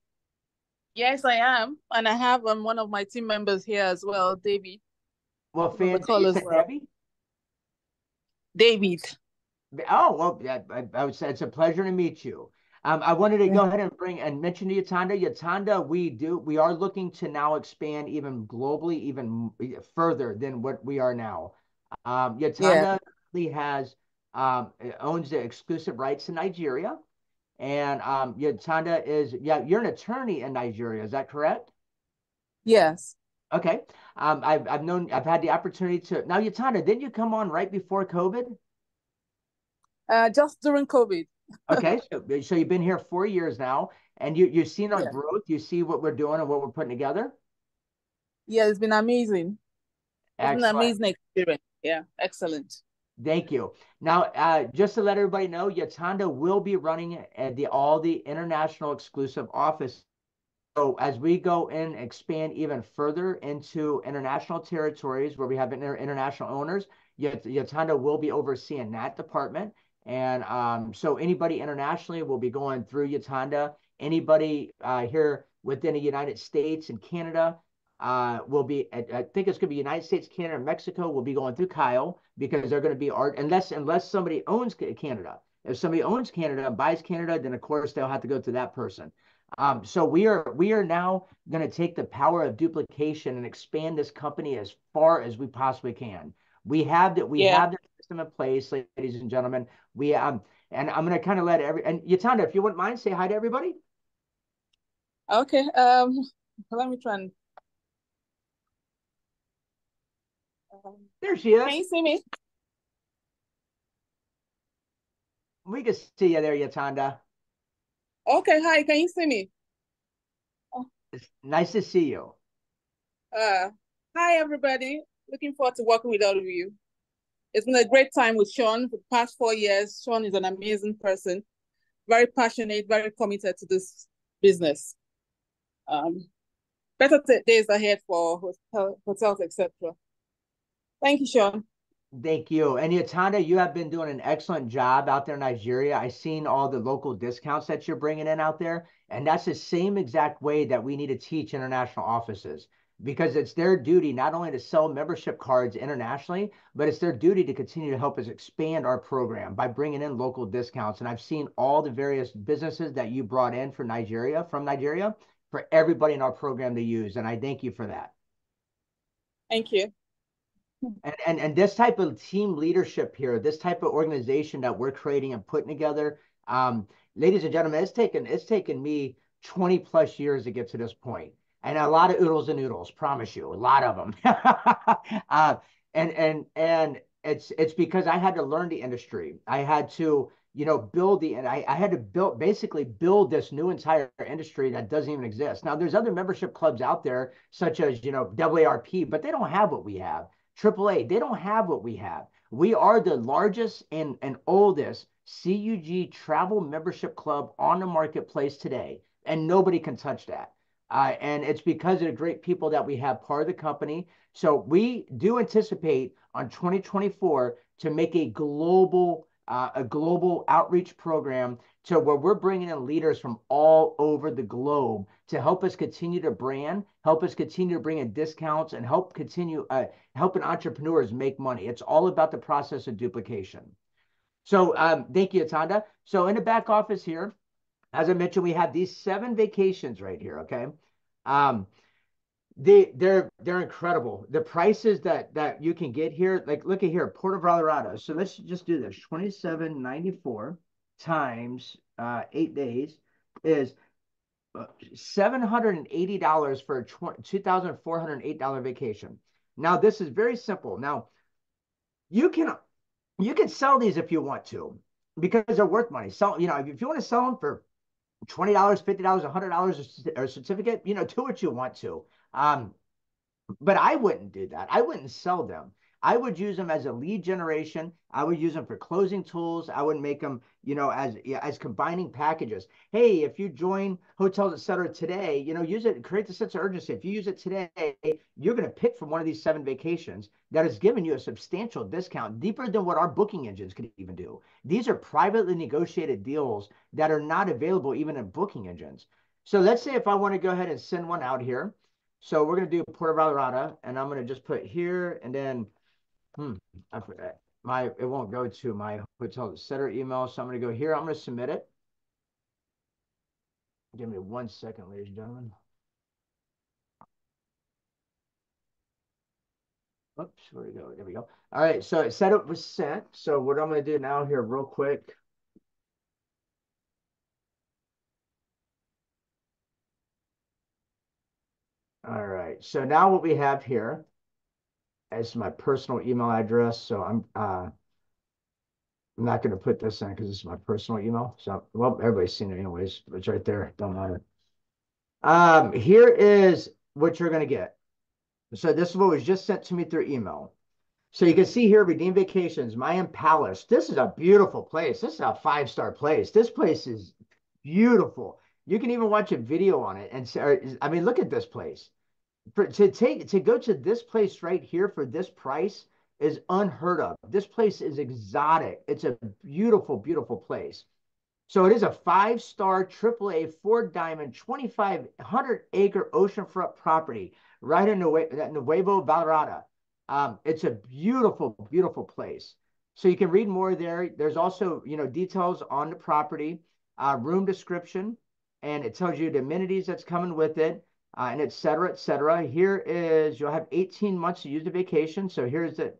Yes, I am. And I have one of my team members here as well, David.
Well,
He's on the
fans,
call
you
as
said
well.
Debbie?
David.
Oh, well, yeah, I would say it's a pleasure to meet you. I wanted to
Yeah.
go ahead and mention to Yatanda. Yatanda, we are looking to now expand even globally, even further than what we are now.
Yeah.
Yatanda currently owns the exclusive rights to Nigeria. And Yatanda you're an attorney in Nigeria, is that correct?
Yes.
Okay. I've had the opportunity to, now Yatanda, didn't you come on right before COVID?
Just during COVID.
Okay, so you've been here 4 years now, and you've seen our
Yeah.
growth. You see what we're doing and what we're putting together.
Yeah, it's been amazing. It's been an
Excellent.
amazing experience. Yeah, excellent.
Thank you. Now, just to let everybody know, Yatanda will be running all the international exclusive office. So as we go and expand even further into international territories where we have international owners, Yatanda will be overseeing that department. And so anybody internationally will be going through Yatanda. Anybody here within the United States and Canada will be, I think it's going to be United States, Canada, and Mexico will be going through Kyle because they're going to be unless somebody owns Canada. If somebody owns Canada and buys Canada, then of course they'll have to go through that person. So we are now going to take the power of duplication and expand this company as far as we possibly can. We
Yeah.
have the system in place, ladies and gentlemen. And I'm going to kind of and Yatanda, if you wouldn't mind, say hi to everybody.
Okay. Let me try and
There she is.
can you see me?
We can see you there, Yatanda.
Okay, hi, can you see me?
It's nice to see you.
Uh Hi everybody. Looking forward to working with all of you. It's been a great time with Sean for the past 4 years. Sean is an amazing person, very passionate, very committed to this business. Better days ahead for hotels, etc. Thank you, Sean.
Thank you. And Yatanda, you have been doing an excellent job out there in Nigeria. I've seen all the local discounts that you're bringing in out there. And that's the same exact way that we need to teach international offices because it's their duty not only to sell membership cards internationally, but it's their duty to continue to help us expand our program by bringing in local discounts. And I've seen all the various businesses that you brought in from Nigeria, for everybody in our program to use. And I thank you for that.
Thank you.
And this type of team leadership here, this type of organization that we're creating and putting together, ladies and gentlemen, it's taken me 20 plus years to get to this point, and a lot of oodles and noodles, promise you, a lot of them. And it's because I had to learn the industry. I had to I had to basically build this new entire industry that doesn't even exist. Now there's other membership clubs out there such as WARP, but they don't have what we have. AAA, they don't have what we have. We are the largest and oldest CUG travel membership club on the marketplace today, and nobody can touch that. And it's because of the great people that we have part of the company. So we do anticipate on 2024 to make a global outreach program to where we're bringing in leaders from all over the globe to help us continue to brand, help us continue to bring in discounts, and help continue helping entrepreneurs make money. It's all about the process of duplication. So thank you, Atanda. So in the back office here, as I mentioned, we have these 7 vacations right here. Okay. They're incredible. The prices that you can get here, like look at here, Port of Colorado. So let's just do this. 27.94 times 8 days is $780 for a $2,408 vacation. Now this is very simple. Now you can You can sell these if you want to because they're worth money. Sell, if you want to sell them for $20, $50, $100 a certificate, do what you want to. Um, but I wouldn't do that. I wouldn't sell them. I would use them as a lead generation. I would use them for closing tools. I would make them, as combining packages. Hey, if you join Hotels Etc. today, use it, create the sense of urgency. If you use it today, you're going to pick from one of these 7 vacations that has given you a substantial discount, deeper than what our booking engines could even do. These are privately negotiated deals that are not available even in booking engines. So let's say if I want to go ahead and send one out here. So we're going to do Puerto Vallarta, and I'm going to just put here, and then, I forgot. It won't go to my hotel setter email. So I'm going to go here. I'm going to submit it. Give me 1 second, ladies and gentlemen. Oops, where we go? There we go. All right, so it said it was sent. So what I'm going to do now here real quick. All right, so now what we have here is my personal email address. So I'm not going to put this in because this is my personal email. So, well, everybody's seen it anyways. It's right there. Don't matter. Here is what you're going to get. So this is what was just sent to me through email. So you can see here, Redeem Vacations, Mayan Palace. This is a beautiful place. This is a 5-star place. This place is beautiful. You can even watch a video on it. And I mean, look at this place. To go to this place right here for this price is unheard of. This place is exotic. It's a beautiful, beautiful place. So it is a 5-star AAA 4-diamond 2,500-acre oceanfront property right in Nuevo Vallarta. It's a beautiful, beautiful place. So you can read more there. There's also, details on the property, room description, and it tells you the amenities that's coming with it, and et cetera, et cetera. Here is, you'll have 18 months to use the vacation. So here's it.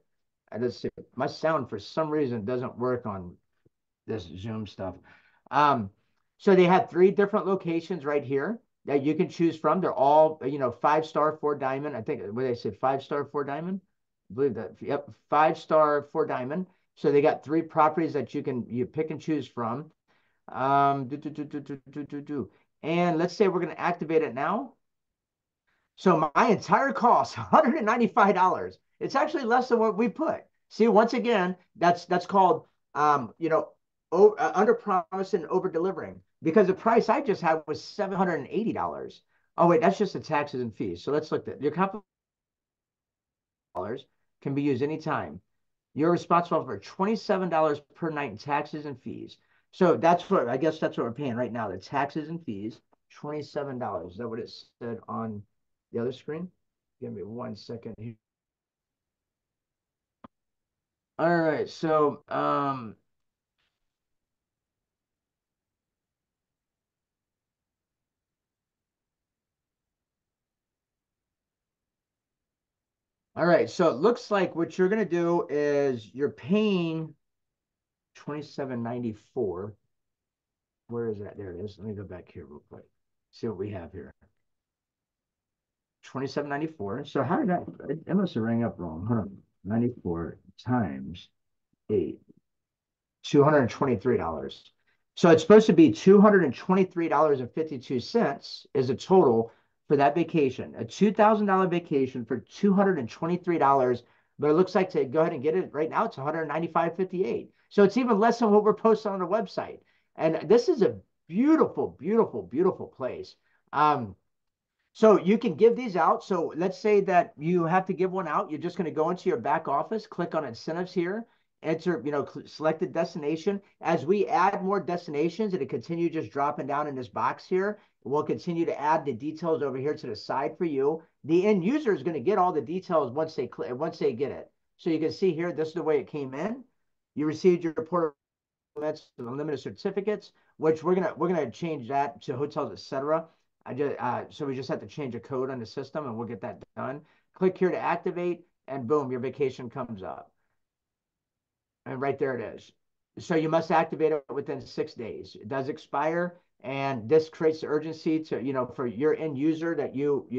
My sound for some reason doesn't work on this Zoom stuff. So they have 3 different locations right here that you can choose from. They're all, 5-star 4-diamond. I think what they said, 5-star 4-diamond. I believe that. Yep, 5-star 4-diamond. So they got 3 properties that you pick and choose from. And let's say we're going to activate it now. So my entire cost, $195. It's actually less than what we put. See, once again, that's called under promising and over delivering, because the price I just had was $780. Oh wait, that's just the taxes and fees. So let's look at your company can be used anytime. You're responsible for $27 per night in taxes and fees. So I guess that's what we're paying right now. The taxes and fees, $27. Is that what it said on the other screen? Give me 1 second here. All right, so all right, so it looks like what you're going to do is you're paying $27.94. Where is that? There it is. Let me go back here real quick. See what we have here. $27.94. So how did that? It must have rang up wrong. Hold on. 94 times 8. $223. So it's supposed to be $223.52 is a total for that vacation. A $2,000 vacation for $223. But it looks like, to go ahead and get it right now, it's $195.58. So it's even less than what we're posting on the website. And this is a beautiful, beautiful, beautiful place. So you can give these out. So let's say that you have to give one out. You're just going to go into your back office, click on incentives here, enter, selected destination. As we add more destinations, it'll continue just dropping down in this box here. We'll continue to add the details over here to the side for you. The end user is going to get all the details once they get it. So you can see here, this is the way it came in. You received your report unlimited certificates, which we're gonna change that to hotels, etc. So we just have to change a code on the system, and we'll get that done. Click here to activate, and boom, your vacation comes up, and right there it is. So you must activate it within 6 days. It does expire, and this creates the urgency to for your end user that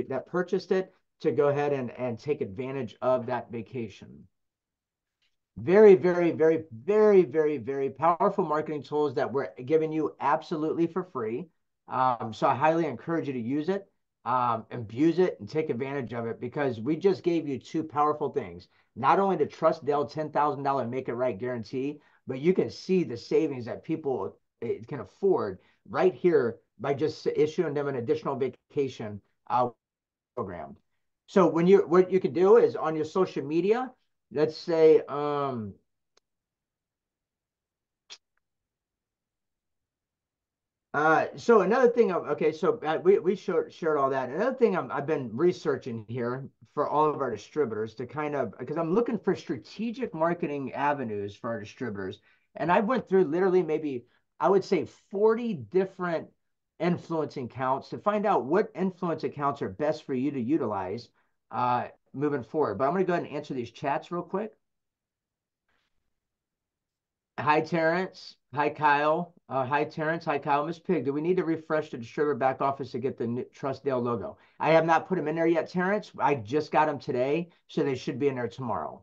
that purchased it to go ahead and take advantage of that vacation. Very, very, very, very, very, very powerful marketing tools that we're giving you absolutely for free. So I highly encourage you to use it, abuse it, and take advantage of it because we just gave you two powerful things. Not only the Trust Dale $10,000 make it right guarantee, but you can see the savings that people can afford right here by just issuing them an additional vacation program. So what you can do is on your social media, let's say so another thing okay, so we shared all that. Another thing I've been researching here for all of our distributors to kind of because I'm looking for strategic marketing avenues for our distributors. And I went through literally maybe I would say 40 different influencing accounts to find out what influence accounts are best for you to utilize moving forward. But I'm going to go ahead and answer these chats real quick. Hi, Terrence. Hi, Kyle. Hi, Terrence. Hi, Kyle. Miss Pig, do we need to refresh the distributor back office to get the new Trustdale logo? I have not put them in there yet, Terrence. I just got them today, so they should be in there tomorrow.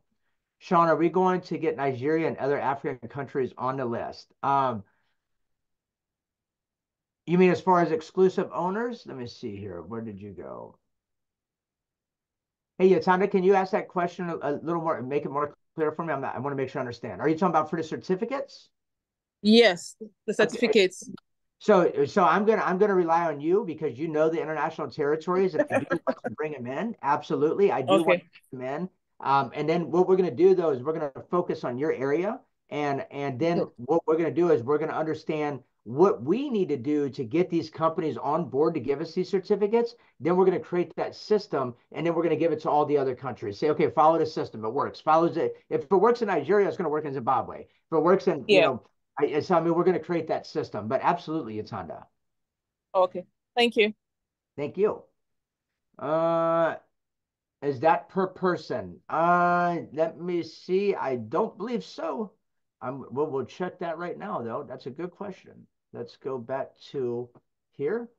Sean, are we going to get Nigeria and other African countries on the list? You mean as far as exclusive owners? Let me see here. Where did you go? Hey, Yatanda, can you ask that question a little more and make it more clear for me? I want to make sure I understand. Are you talking about for the certificates?
Yes, the
Okay.
certificates.
So I'm gonna rely on you because you know the international territories, and I do want to bring them in. Absolutely, I do want
Okay.
to bring them in. And then what we're gonna do though is we're gonna focus on your area, and then what we're gonna do is we're gonna understand what we need to do to get these companies on board to give us these certificates. Then we're gonna create that system, and then we're gonna give it to all the other countries. Say, okay, follow the system. It works. Follows it. If it works in Nigeria, it's gonna work in Zimbabwe. If it works in,
Yeah.
so I mean, we're going to create that system, but absolutely, it's Honda.
Okay. Thank you.
Thank you. Uh, is that per person? Let me see. I don't believe so. We'll check that right now, though. That's a good question. Let's go back to here,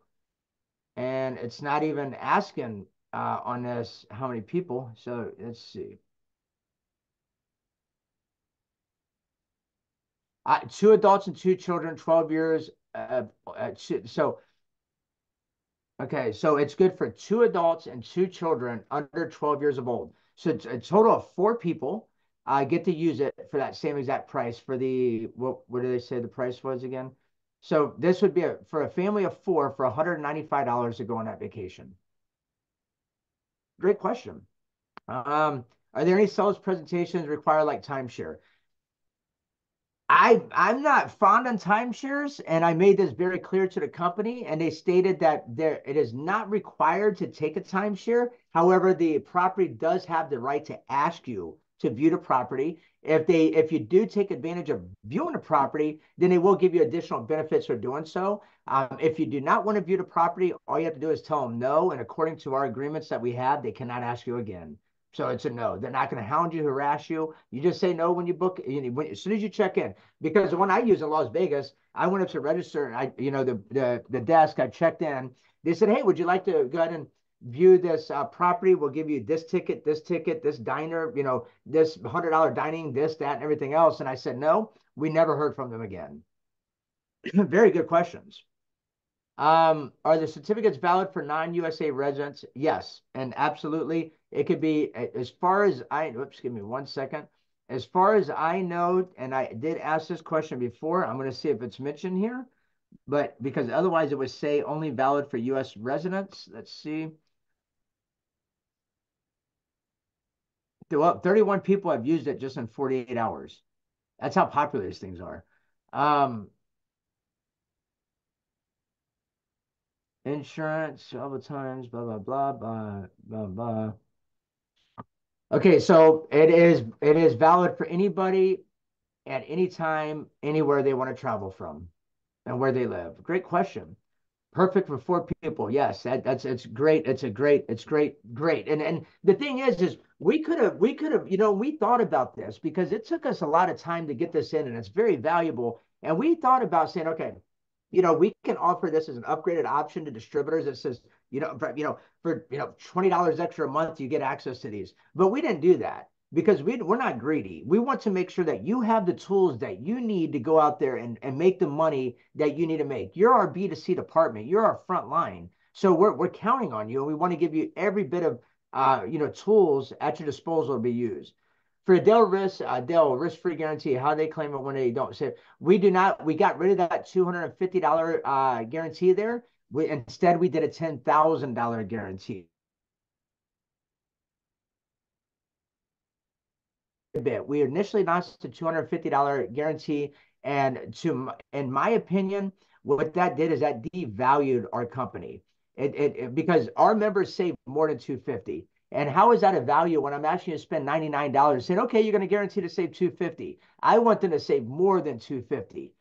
and it's not even asking on this how many people. So let's see. Two adults and two children, 12 years. So okay, so it's good for two adults and two children under 12 years of old. So it's a total of four people get to use it for that same exact price for the what do they say the price was again? So this would be for a family of four for $195 to go on that vacation. Great question. Are there any sales presentations require like timeshare? I'm not fond on timeshares, and I made this very clear to the company, and they stated that it is not required to take a timeshare. However, the property does have the right to ask you to view the property. If you do take advantage of viewing the property, then they will give you additional benefits for doing so. If you do not want to view the property, all you have to do is tell them no, and according to our agreements that we have, they cannot ask you again. So it's a no. They're not going to hound you, harass you. You just say no when you book, as soon as you check in. Because the one I use in Las Vegas, I went up to register and the desk, I checked in. They said, hey, would you like to go ahead and view this property? We'll give you this ticket, this diner, this $100 dining, this, that, and everything else. And I said, no, we never heard from them again. Very good questions. Are the certificates valid for non-USA residents? Yes, and absolutely. It could be as far as oops, give me 1 second. As far as I know, and I did ask this question before, I'm going to see if it's mentioned here, but because otherwise it would say only valid for US residents. Let's see. Well, 31 people have used it just in 48 hours. That's how popular these things are. Insurance, all the times, blah, blah, blah, blah, blah, blah. Okay, so it is valid for anybody at any time, anywhere they want to travel from and where they live. Great question. Perfect for four people. Yes, it's great. Great. And the thing is we could have, we thought about this because it took us a lot of time to get this in, and it's very valuable. And we thought about saying, okay, we can offer this as an upgraded option to distributors that says, for $20 extra a month, you get access to these. But we didn't do that because we're not greedy. We want to make sure that you have the tools that you need to go out there and make the money that you need to make. You're our B2C department. You're our front line. So we're counting on you, and we want to give you every bit of tools at your disposal to be used. For Dell risk-free guarantee, how they claim it when they don't say we do not. We got rid of that $250 guarantee there. Instead we did a $10,000 guarantee. Bit. We initially launched a $250 guarantee, and in my opinion, what that did is that devalued our company. Because our members save more than 250. And how is that a value when I'm asking you to spend $99 saying, okay, you're going to guarantee to save 250. I want them to save more than 250.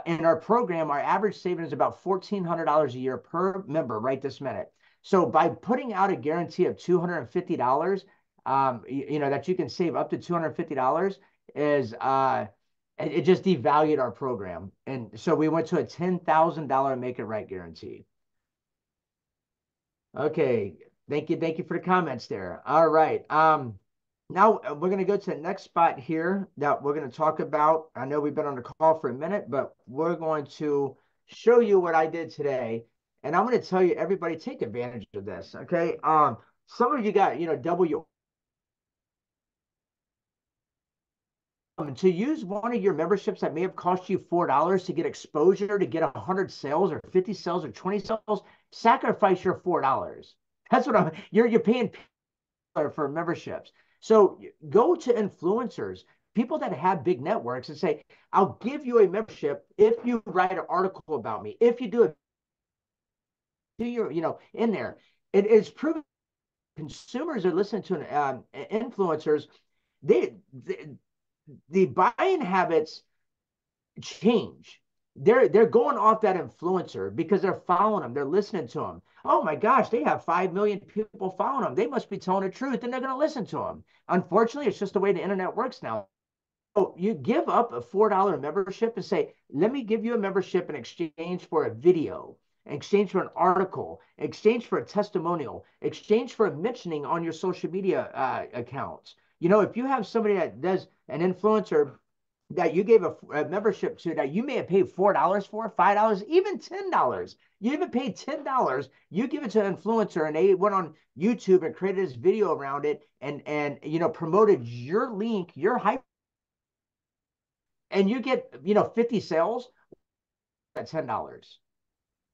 In our program, our average saving is about $1,400 a year per member right this minute. So by putting out a guarantee of $250, that you can save up to $250 is it just devalued our program. And so we went to a $10,000 make it right guarantee. Okay. Thank you for the comments there. All right. Now we're going to go to the next spot here that we're going to talk about. I know we've been on the call for a minute, but we're going to show you what I did today. And I'm going to tell you, everybody, take advantage of this. Okay. Some of you got, double your to use one of your memberships that may have cost you $4 to get exposure, to get 100 sales or 50 sales or 20 sales, sacrifice your $4. That's what you're paying for memberships. So go to influencers, people that have big networks, and say, I'll give you a membership if you write an article about me, if you do your, in there. It is proven consumers are listening to influencers. The buying habits change. They're going off that influencer because they're following them. They're listening to them. Oh my gosh, they have 5 million people following them. They must be telling the truth, and they're going to listen to them. Unfortunately, it's just the way the internet works now. So you give up a $4 membership and say, let me give you a membership in exchange for a video, in exchange for an article, in exchange for a testimonial, in exchange for a mentioning on your social media accounts. If you have somebody that does an influencer that you gave a membership to that you may have paid $4 for, $5, even $10. You even paid $10. You give it to an influencer and they went on YouTube and created this video around it and promoted your link, your hype, and you get 50 sales at $10.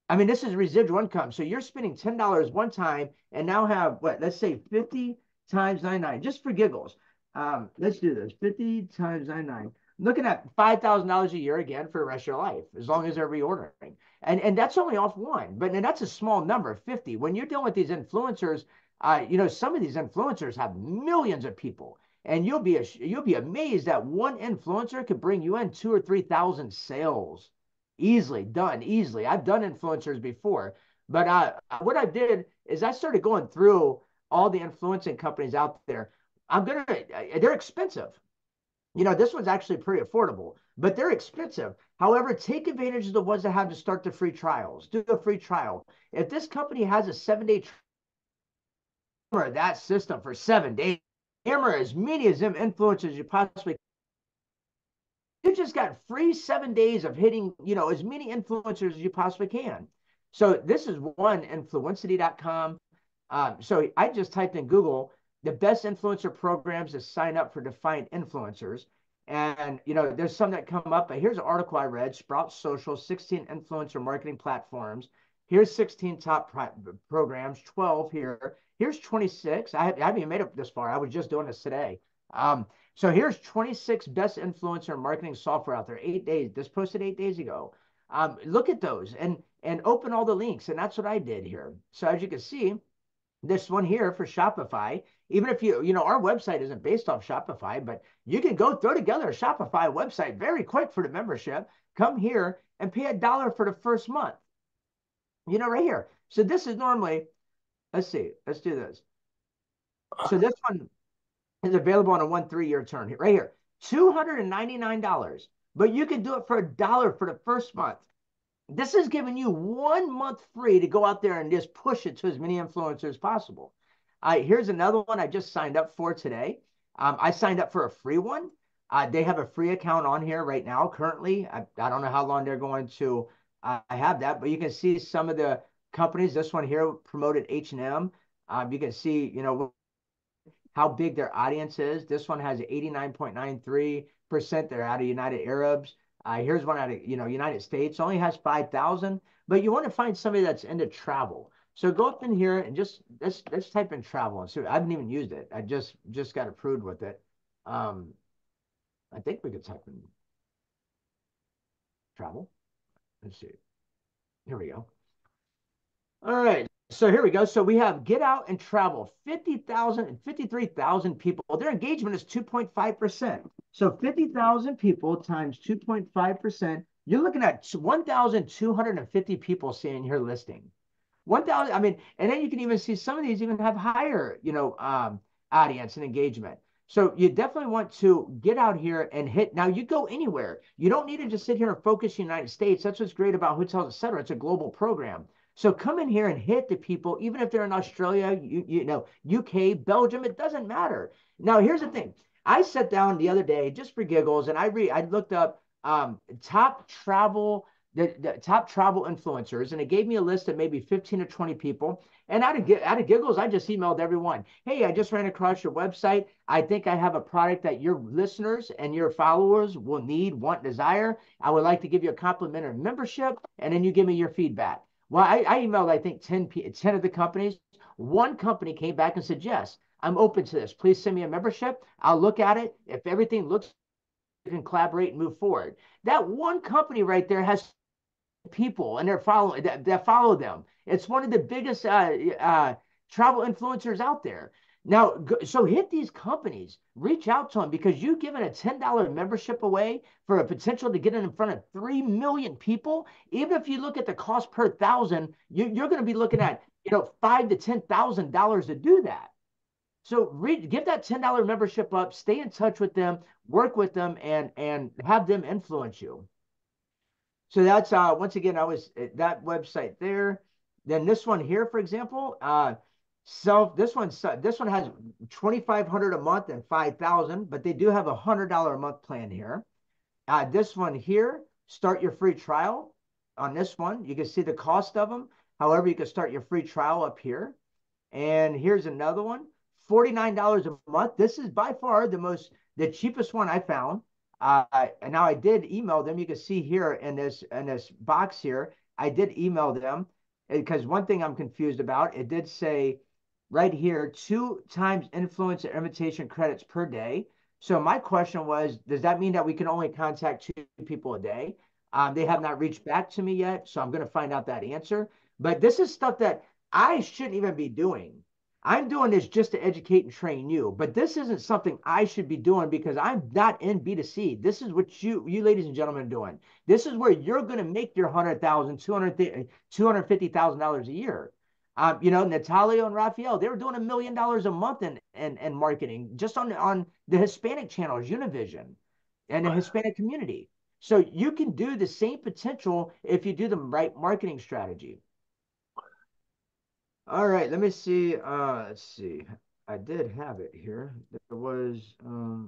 I mean, this is residual income. So you're spending $10 one time and now have let's say 50 times 99, just for giggles. Let's do this. 50 times 99. Looking at $5,000 a year again for the rest of your life, as long as they're reordering. And that's only off one, but that's a small number, 50. When you're dealing with these influencers, some of these influencers have millions of people, and you'll be amazed that one influencer could bring you in 2,000 or 3,000 sales done easily. I've done influencers before, but what I did is I started going through all the influencing companies out there. They're expensive. This one's actually pretty affordable, but they're expensive. However, take advantage of the ones that have to start the free trials. Do a free trial. If this company has a 7-day trial, that system for 7 days, hammer as many as them influencers as you possibly can. You just got free 7 days of hitting, as many influencers as you possibly can. So this is one, influencity.com. So I just typed in Google the best influencer programs to sign up for defined influencers. And, there's some that come up, but here's an article I read, Sprout Social, 16 influencer marketing platforms. Here's 16 top programs, 12 here. Here's 26. I haven't even made it this far. I was just doing this today. So here's 26 best influencer marketing software out there, 8 days. This posted 8 days ago. Look at those and open all the links. And that's what I did here. So as you can see, this one here for Shopify, even if our website isn't based off Shopify, but you can go throw together a Shopify website very quick for the membership. Come here and pay $1 for the first month. Right here. So this is normally, let's see, let's do this. So this one is available on a 1-3-year term right here, $299, but you can do it for $1 for the first month. This is giving you 1 month free to go out there and just push it to as many influencers as possible. Here's another one I just signed up for today. I signed up for a free one. They have a free account on here right now currently. I don't know how long they're going to have that, but you can see some of the companies. This one here promoted H&M. You can see, how big their audience is. This one has 89.93%. They're out of United Arabs. Here's one out of United States. Only has 5,000, but you want to find somebody that's into travel. So go up in here and just let's type in travel and see. I haven't even used it. I just got approved with it. I think we could type in travel. Let's see. Here we go. All right. So here we go. So we have get out and travel, 50,000 and 53,000 people. Their engagement is 2.5%. So 50,000 people times 2.5%, you're looking at 1,250 people seeing your listing. 1,000, I mean, and then you can even see some of these even have higher, audience and engagement. So you definitely want to get out here and hit. Now you go anywhere. You don't need to just sit here and focus United States. That's what's great about Hotels Etc. It's a global program. So come in here and hit the people, even if they're in Australia, UK, Belgium, it doesn't matter. Now, here's the thing. I sat down the other day just for giggles and I looked up top travel the top travel influencers, and it gave me a list of maybe 15 or 20 people. And out of giggles, I just emailed everyone. Hey, I just ran across your website. I think I have a product that your listeners and your followers will need, want, desire. I would like to give you a complimentary membership, and then you give me your feedback. Well, I emailed, I think, 10 of the companies. One company came back and said, yes, I'm open to this. Please send me a membership. I'll look at it. If everything looks, we can collaborate and move forward. That one company right there has people and they're following that follow them. It's one of the biggest travel influencers out there. Now, so hit these companies, reach out to them because you've given a $10 membership away for a potential to get in front of 3 million people. Even if you look at the cost per thousand, you're going to be looking at, $5,000 to $10,000 to do that. So give that $10 membership up, stay in touch with them, work with them, and have them influence you. So that's once again, I was at that website there. Then this one here, for example, this one has 2,500 a month and 5,000, but they do have $100 a month plan here. This one here, start your free trial. On this one, you can see the cost of them. However, you can start your free trial up here. And here's another one, $49 a month. This is by far the cheapest one I found. And now I did email them. You can see here in this box here, I did email them because one thing I'm confused about, it did say right here, 2 times influence and invitation credits per day. So my question was, does that mean that we can only contact 2 people a day? They have not reached back to me yet, so I'm going to find out that answer. But this is stuff that I shouldn't even be doing. I'm doing this just to educate and train you, but this isn't something I should be doing because I'm not in B2C. This is what you ladies and gentlemen are doing. This is where you're going to make your $100,000, $250,000 a year. Natalia and Raphael, they were doing $1 million a month in marketing just on the Hispanic channels, Univision, and the Hispanic community. So you can do the same potential if you do the right marketing strategy. All right, let me see. Let's see. I did have it here. There was, I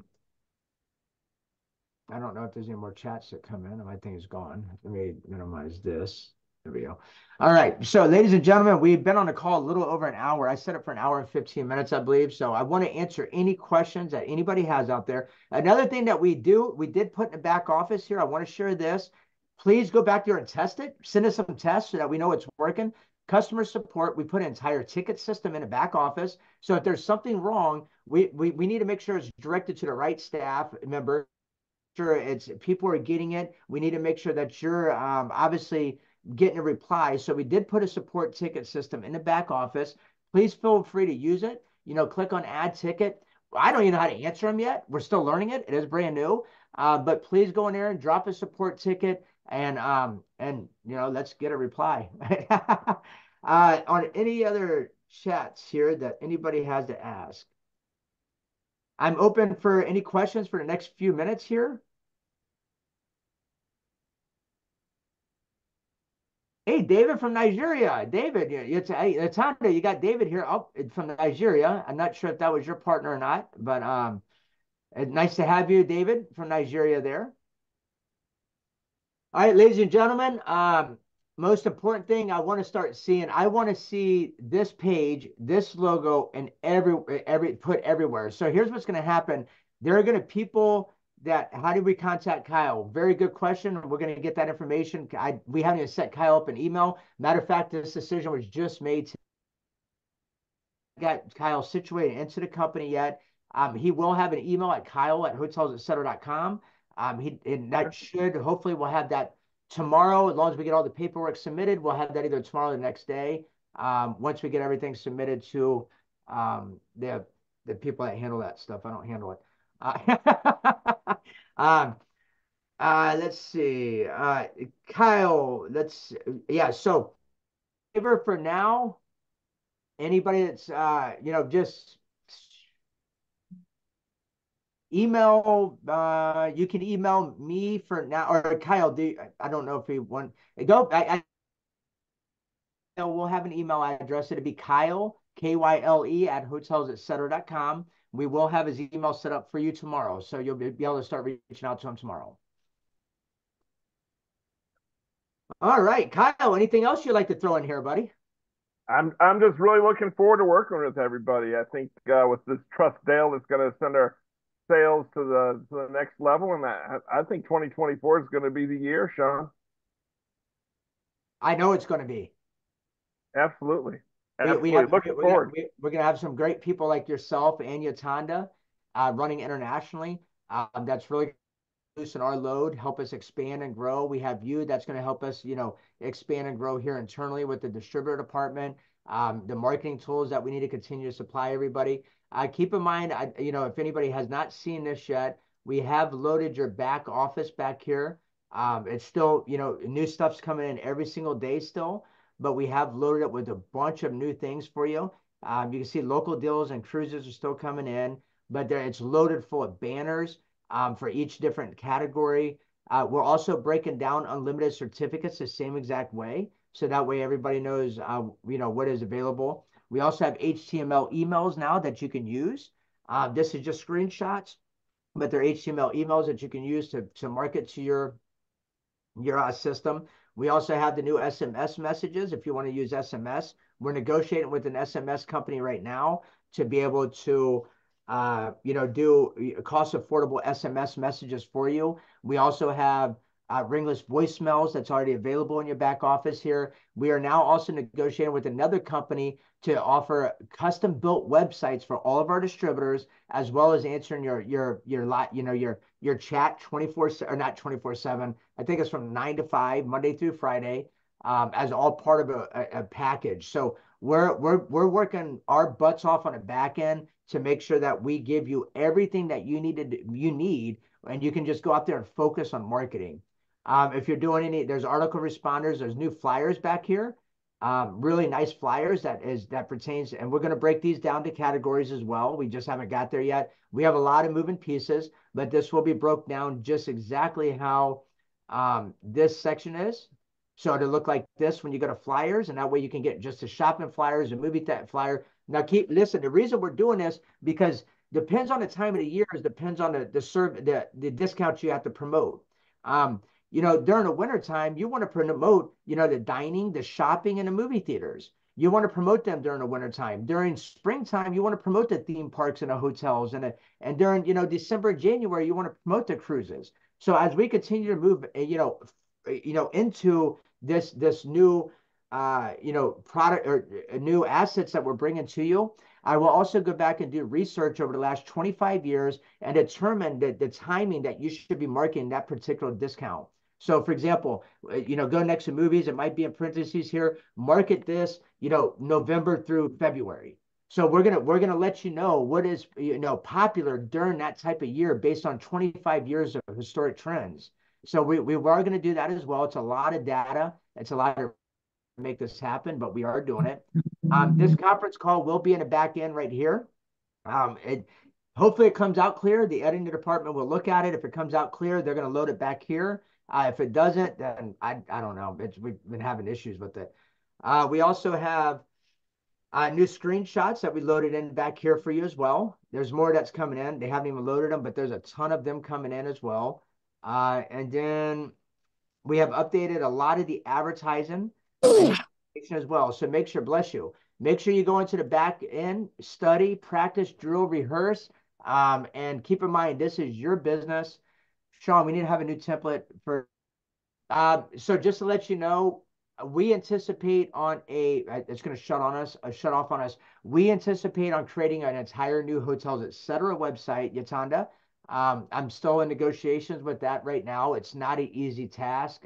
don't know if there's any more chats that come in. My thing is gone. Let me minimize this. There we go. All right. So, ladies and gentlemen, we've been on a call a little over an hour. I set it for an hour and 15 minutes, I believe. So I want to answer any questions that anybody has out there. Another thing that we did put in the back office here. I want to share this. Please go back there and test it. Send us some tests so that we know it's working. Customer support, we put an entire ticket system in the back office. So if there's something wrong, we need to make sure it's directed to the right staff member. Sure, it's people are getting it. We need to make sure that you're obviously getting a reply. So we did put a support ticket system in the back office. Please feel free to use it. Click on add ticket. I don't even know how to answer them yet. We're still learning it. It is brand new. But please go in there and drop a support ticket and let's get a reply. On any other chats here that anybody has to ask. I'm open for any questions for the next few minutes here. Hey, David from Nigeria. David, it's Latanda. You got David here from Nigeria. I'm not sure if that was your partner or not, but Nice to have you, David, from Nigeria there. All right, ladies and gentlemen, most important thing I want to start seeing, I want to see this page, this logo, and every put everywhere. So here's what's going to happen. There are going to people that, how do we contact Kyle? Very good question. We're going to get that information. We haven't even set Kyle up an email. Matter of fact, this decision was just made. Got Kyle situated into the company yet. He will have an email at kyle@hotelsetcetera.com. And that should, hopefully we'll have that tomorrow. As long as we get all the paperwork submitted, we'll have that either tomorrow or the next day. Once we get everything submitted to the people that handle that stuff. I don't handle it. Let's see. Kyle, yeah, so favor for now, anybody that's just email, you can email me for now, or Kyle, I don't know if we want go. We'll have an email address. It'll be Kyle, Kyle, at hotelsetcetera.com. We will have his email set up for you tomorrow, so you'll be able to start reaching out to him tomorrow. All right, Kyle, anything else you'd like to throw in here, buddy?
I'm just really looking forward to working with everybody. I think with this Trust Dale, it's going to send our sales to the next level, and I think 2024 is going to be the year, Sean.
I know it's going to be.
Absolutely.
Looking forward. We're going to have some great people like yourself and Yatanda running internationally. That's really loosen our load, help us expand and grow. We have you that's going to help us, expand and grow here internally with the distributor department, the marketing tools that we need to continue to supply everybody. Keep in mind, if anybody has not seen this yet, we have loaded your back office back here. It's still, new stuff's coming in every single day still, but we have loaded it with a bunch of new things for you. You can see local deals and cruises are still coming in, but it's loaded full of banners for each different category. We're also breaking down unlimited certificates the same exact way. So that way everybody knows, what is available. We also have HTML emails now that you can use. This is just screenshots, but they're HTML emails that you can use to market to your system. We also have the new SMS messages. If you want to use SMS, we're negotiating with an SMS company right now to be able to do cost affordable SMS messages for you. We also have ringless voicemails that's already available in your back office here. We are now also negotiating with another company to offer custom built websites for all of our distributors, as well as answering your chat 24 or not 24/7. I think it's from 9 to 5 Monday through Friday, as all part of a package. So we're working our butts off on the back end to make sure that we give you everything that you need, and you can just go out there and focus on marketing. If you're doing there's article responders, there's new flyers back here, really nice flyers that pertains, and we're going to break these down to categories as well. We just haven't got there yet. We have a lot of moving pieces, but this will be broke down just exactly how this section is. So it'll look like this when you go to flyers, and that way you can get just the shopping flyers and movie that flyer. Now listen, the reason we're doing this, because depends on the time of the year, depends on the discounts you have to promote. During the wintertime, you want to promote, the dining, the shopping, and the movie theaters. You want to promote them during the wintertime. During springtime, you want to promote the theme parks and the hotels. And during, December, January, you want to promote the cruises. So as we continue to move, into this new, product or new assets that we're bringing to you, I will also go back and do research over the last 25 years and determine the timing that you should be marketing that particular discount. So for example, go next to movies, it might be in parentheses here, market this, November through February. So we're gonna let you know what is popular during that type of year based on 25 years of historic trends. So we are going to do that as well. It's a lot of data. It's a lot to make this happen, but we are doing it. This conference call will be in the back end right here. Hopefully it comes out clear. The editing department will look at it. If it comes out clear, they're going to load it back here. If it doesn't, then I don't know. We've been having issues with it. We also have New screenshots that we loaded in back here for you as well. There's more that's coming in. They haven't even loaded them, but there's a ton of them coming in as well. And then we have updated a lot of the advertising as well. So make sure, bless you, make sure you go into the back end, study, practice, drill, rehearse, and keep in mind, this is your business. Sean, we need to have a new template for so just to let you know, we anticipate on it's going to shut off on us. We anticipate on creating an entire new hotels, etc. website, Yatanda. I'm still in negotiations with that right now. It's not an easy task.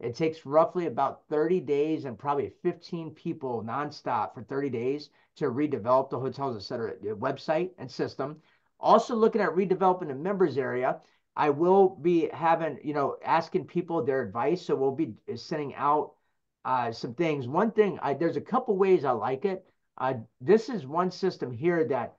It takes roughly about 30 days and probably 15 people nonstop for 30 days to redevelop the hotels, etc. website and system. Also looking at redeveloping the members area. I will be having, asking people their advice. So we'll be sending out some things. One thing, there's a couple ways I like it. This is one system here that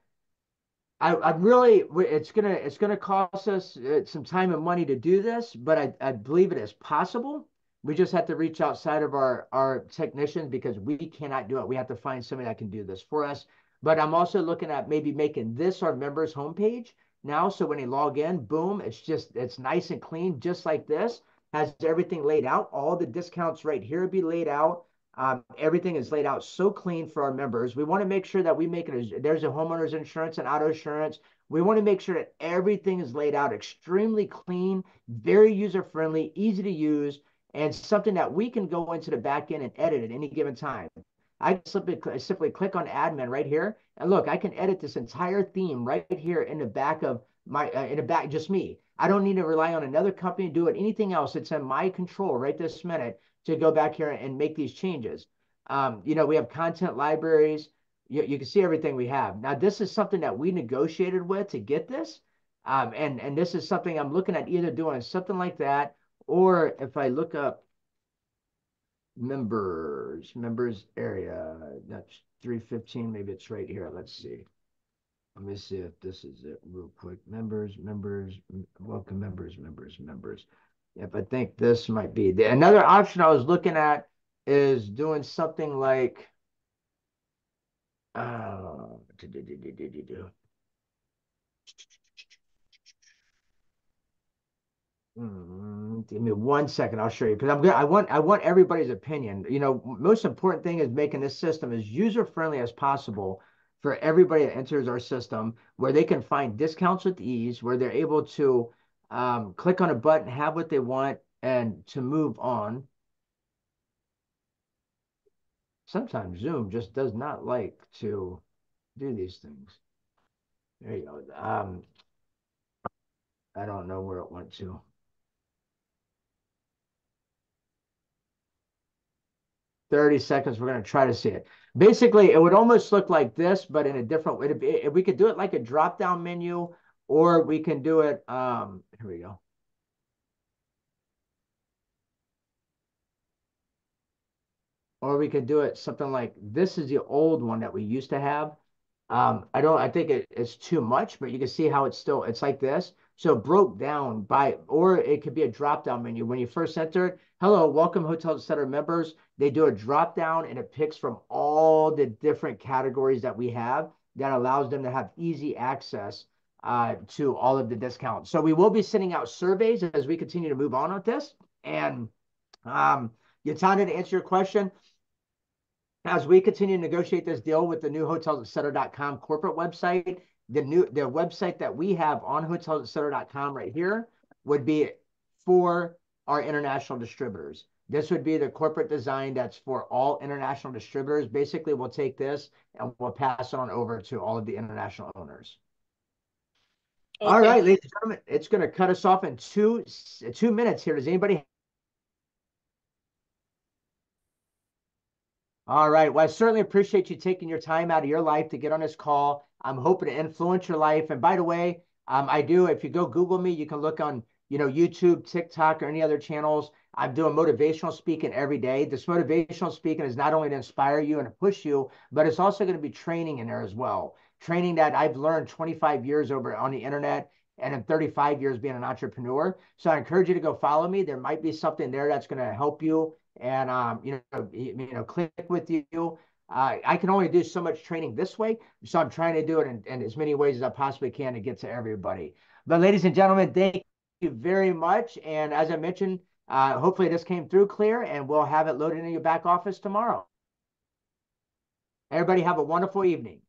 I really, it's gonna cost us some time and money to do this, but I believe it is possible. We just have to reach outside of our technicians because we cannot do it. We have to find somebody that can do this for us. But I'm also looking at maybe making this our members homepage now. So when they log in, boom, it's nice and clean, just like this. Has everything laid out. All the discounts right here be laid out. Everything is laid out so clean for our members. We want to make sure that we make it, there's a homeowner's insurance and auto insurance. We want to make sure that everything is laid out extremely clean, very user-friendly, easy to use, and something that we can go into the back end and edit at any given time. I simply click on admin right here, and look, I can edit this entire theme right here in the back of just me. I don't need to rely on another company to do it. Anything else, it's in my control right this minute to go back here and make these changes. We have content libraries. You can see everything we have. Now, this is something that we negotiated with to get this. And this is something I'm looking at either doing something like that, or if I look up members area, that's 315, maybe it's right here. Let's see. Let me see if this is it real quick. Members, welcome members. If I think this might be another option I was looking at is doing something like give me 1 second, I'll show you because I want everybody's opinion. Most important thing is making this system as user-friendly as possible for everybody that enters our system, where they can find discounts with ease, where they're able to click on a button, have what they want, and to move on. Sometimes Zoom just does not like to do these things. There you go. I don't know where it went to. 30 seconds, we're going to try to see it. Basically, it would almost look like this, but in a different way. If we could do it like a drop-down menu, or we can do it, here we go. Or we could do it something like this is the old one that we used to have. I think it's too much, but you can see how it's like this. So broke down or it could be a drop down menu. When you first enter it, hello, welcome Hotel Center members. They do a drop down and it picks from all the different categories that we have that allows them to have easy access to all of the discounts. So we will be sending out surveys as we continue to move on with this. And Yatanda, to answer your question, as we continue to negotiate this deal with the new hotelsetcetera.com corporate website, the website that we have on hotelsetcetera.com right here would be for our international distributors. This would be the corporate design that's for all international distributors. Basically, we'll take this and we'll pass it on over to all of the international owners. Okay. All right, ladies and gentlemen, it's going to cut us off in 2 minutes here. Does anybody? All right. Well, I certainly appreciate you taking your time out of your life to get on this call. I'm hoping to influence your life. And by the way, if you go Google me, you can look on, YouTube, TikTok, or any other channels. I'm doing motivational speaking every day. This motivational speaking is not only to inspire you and to push you, but it's also going to be training in there as well. Training that I've learned 25 years over on the internet and in 35 years being an entrepreneur. So I encourage you to go follow me. There might be something there that's going to help you and click with you. I can only do so much training this way, so I'm trying to do it in as many ways as I possibly can to get to everybody. But ladies and gentlemen, thank you very much. And as I mentioned, hopefully this came through clear, and we'll have it loaded in your back office tomorrow. Everybody have a wonderful evening.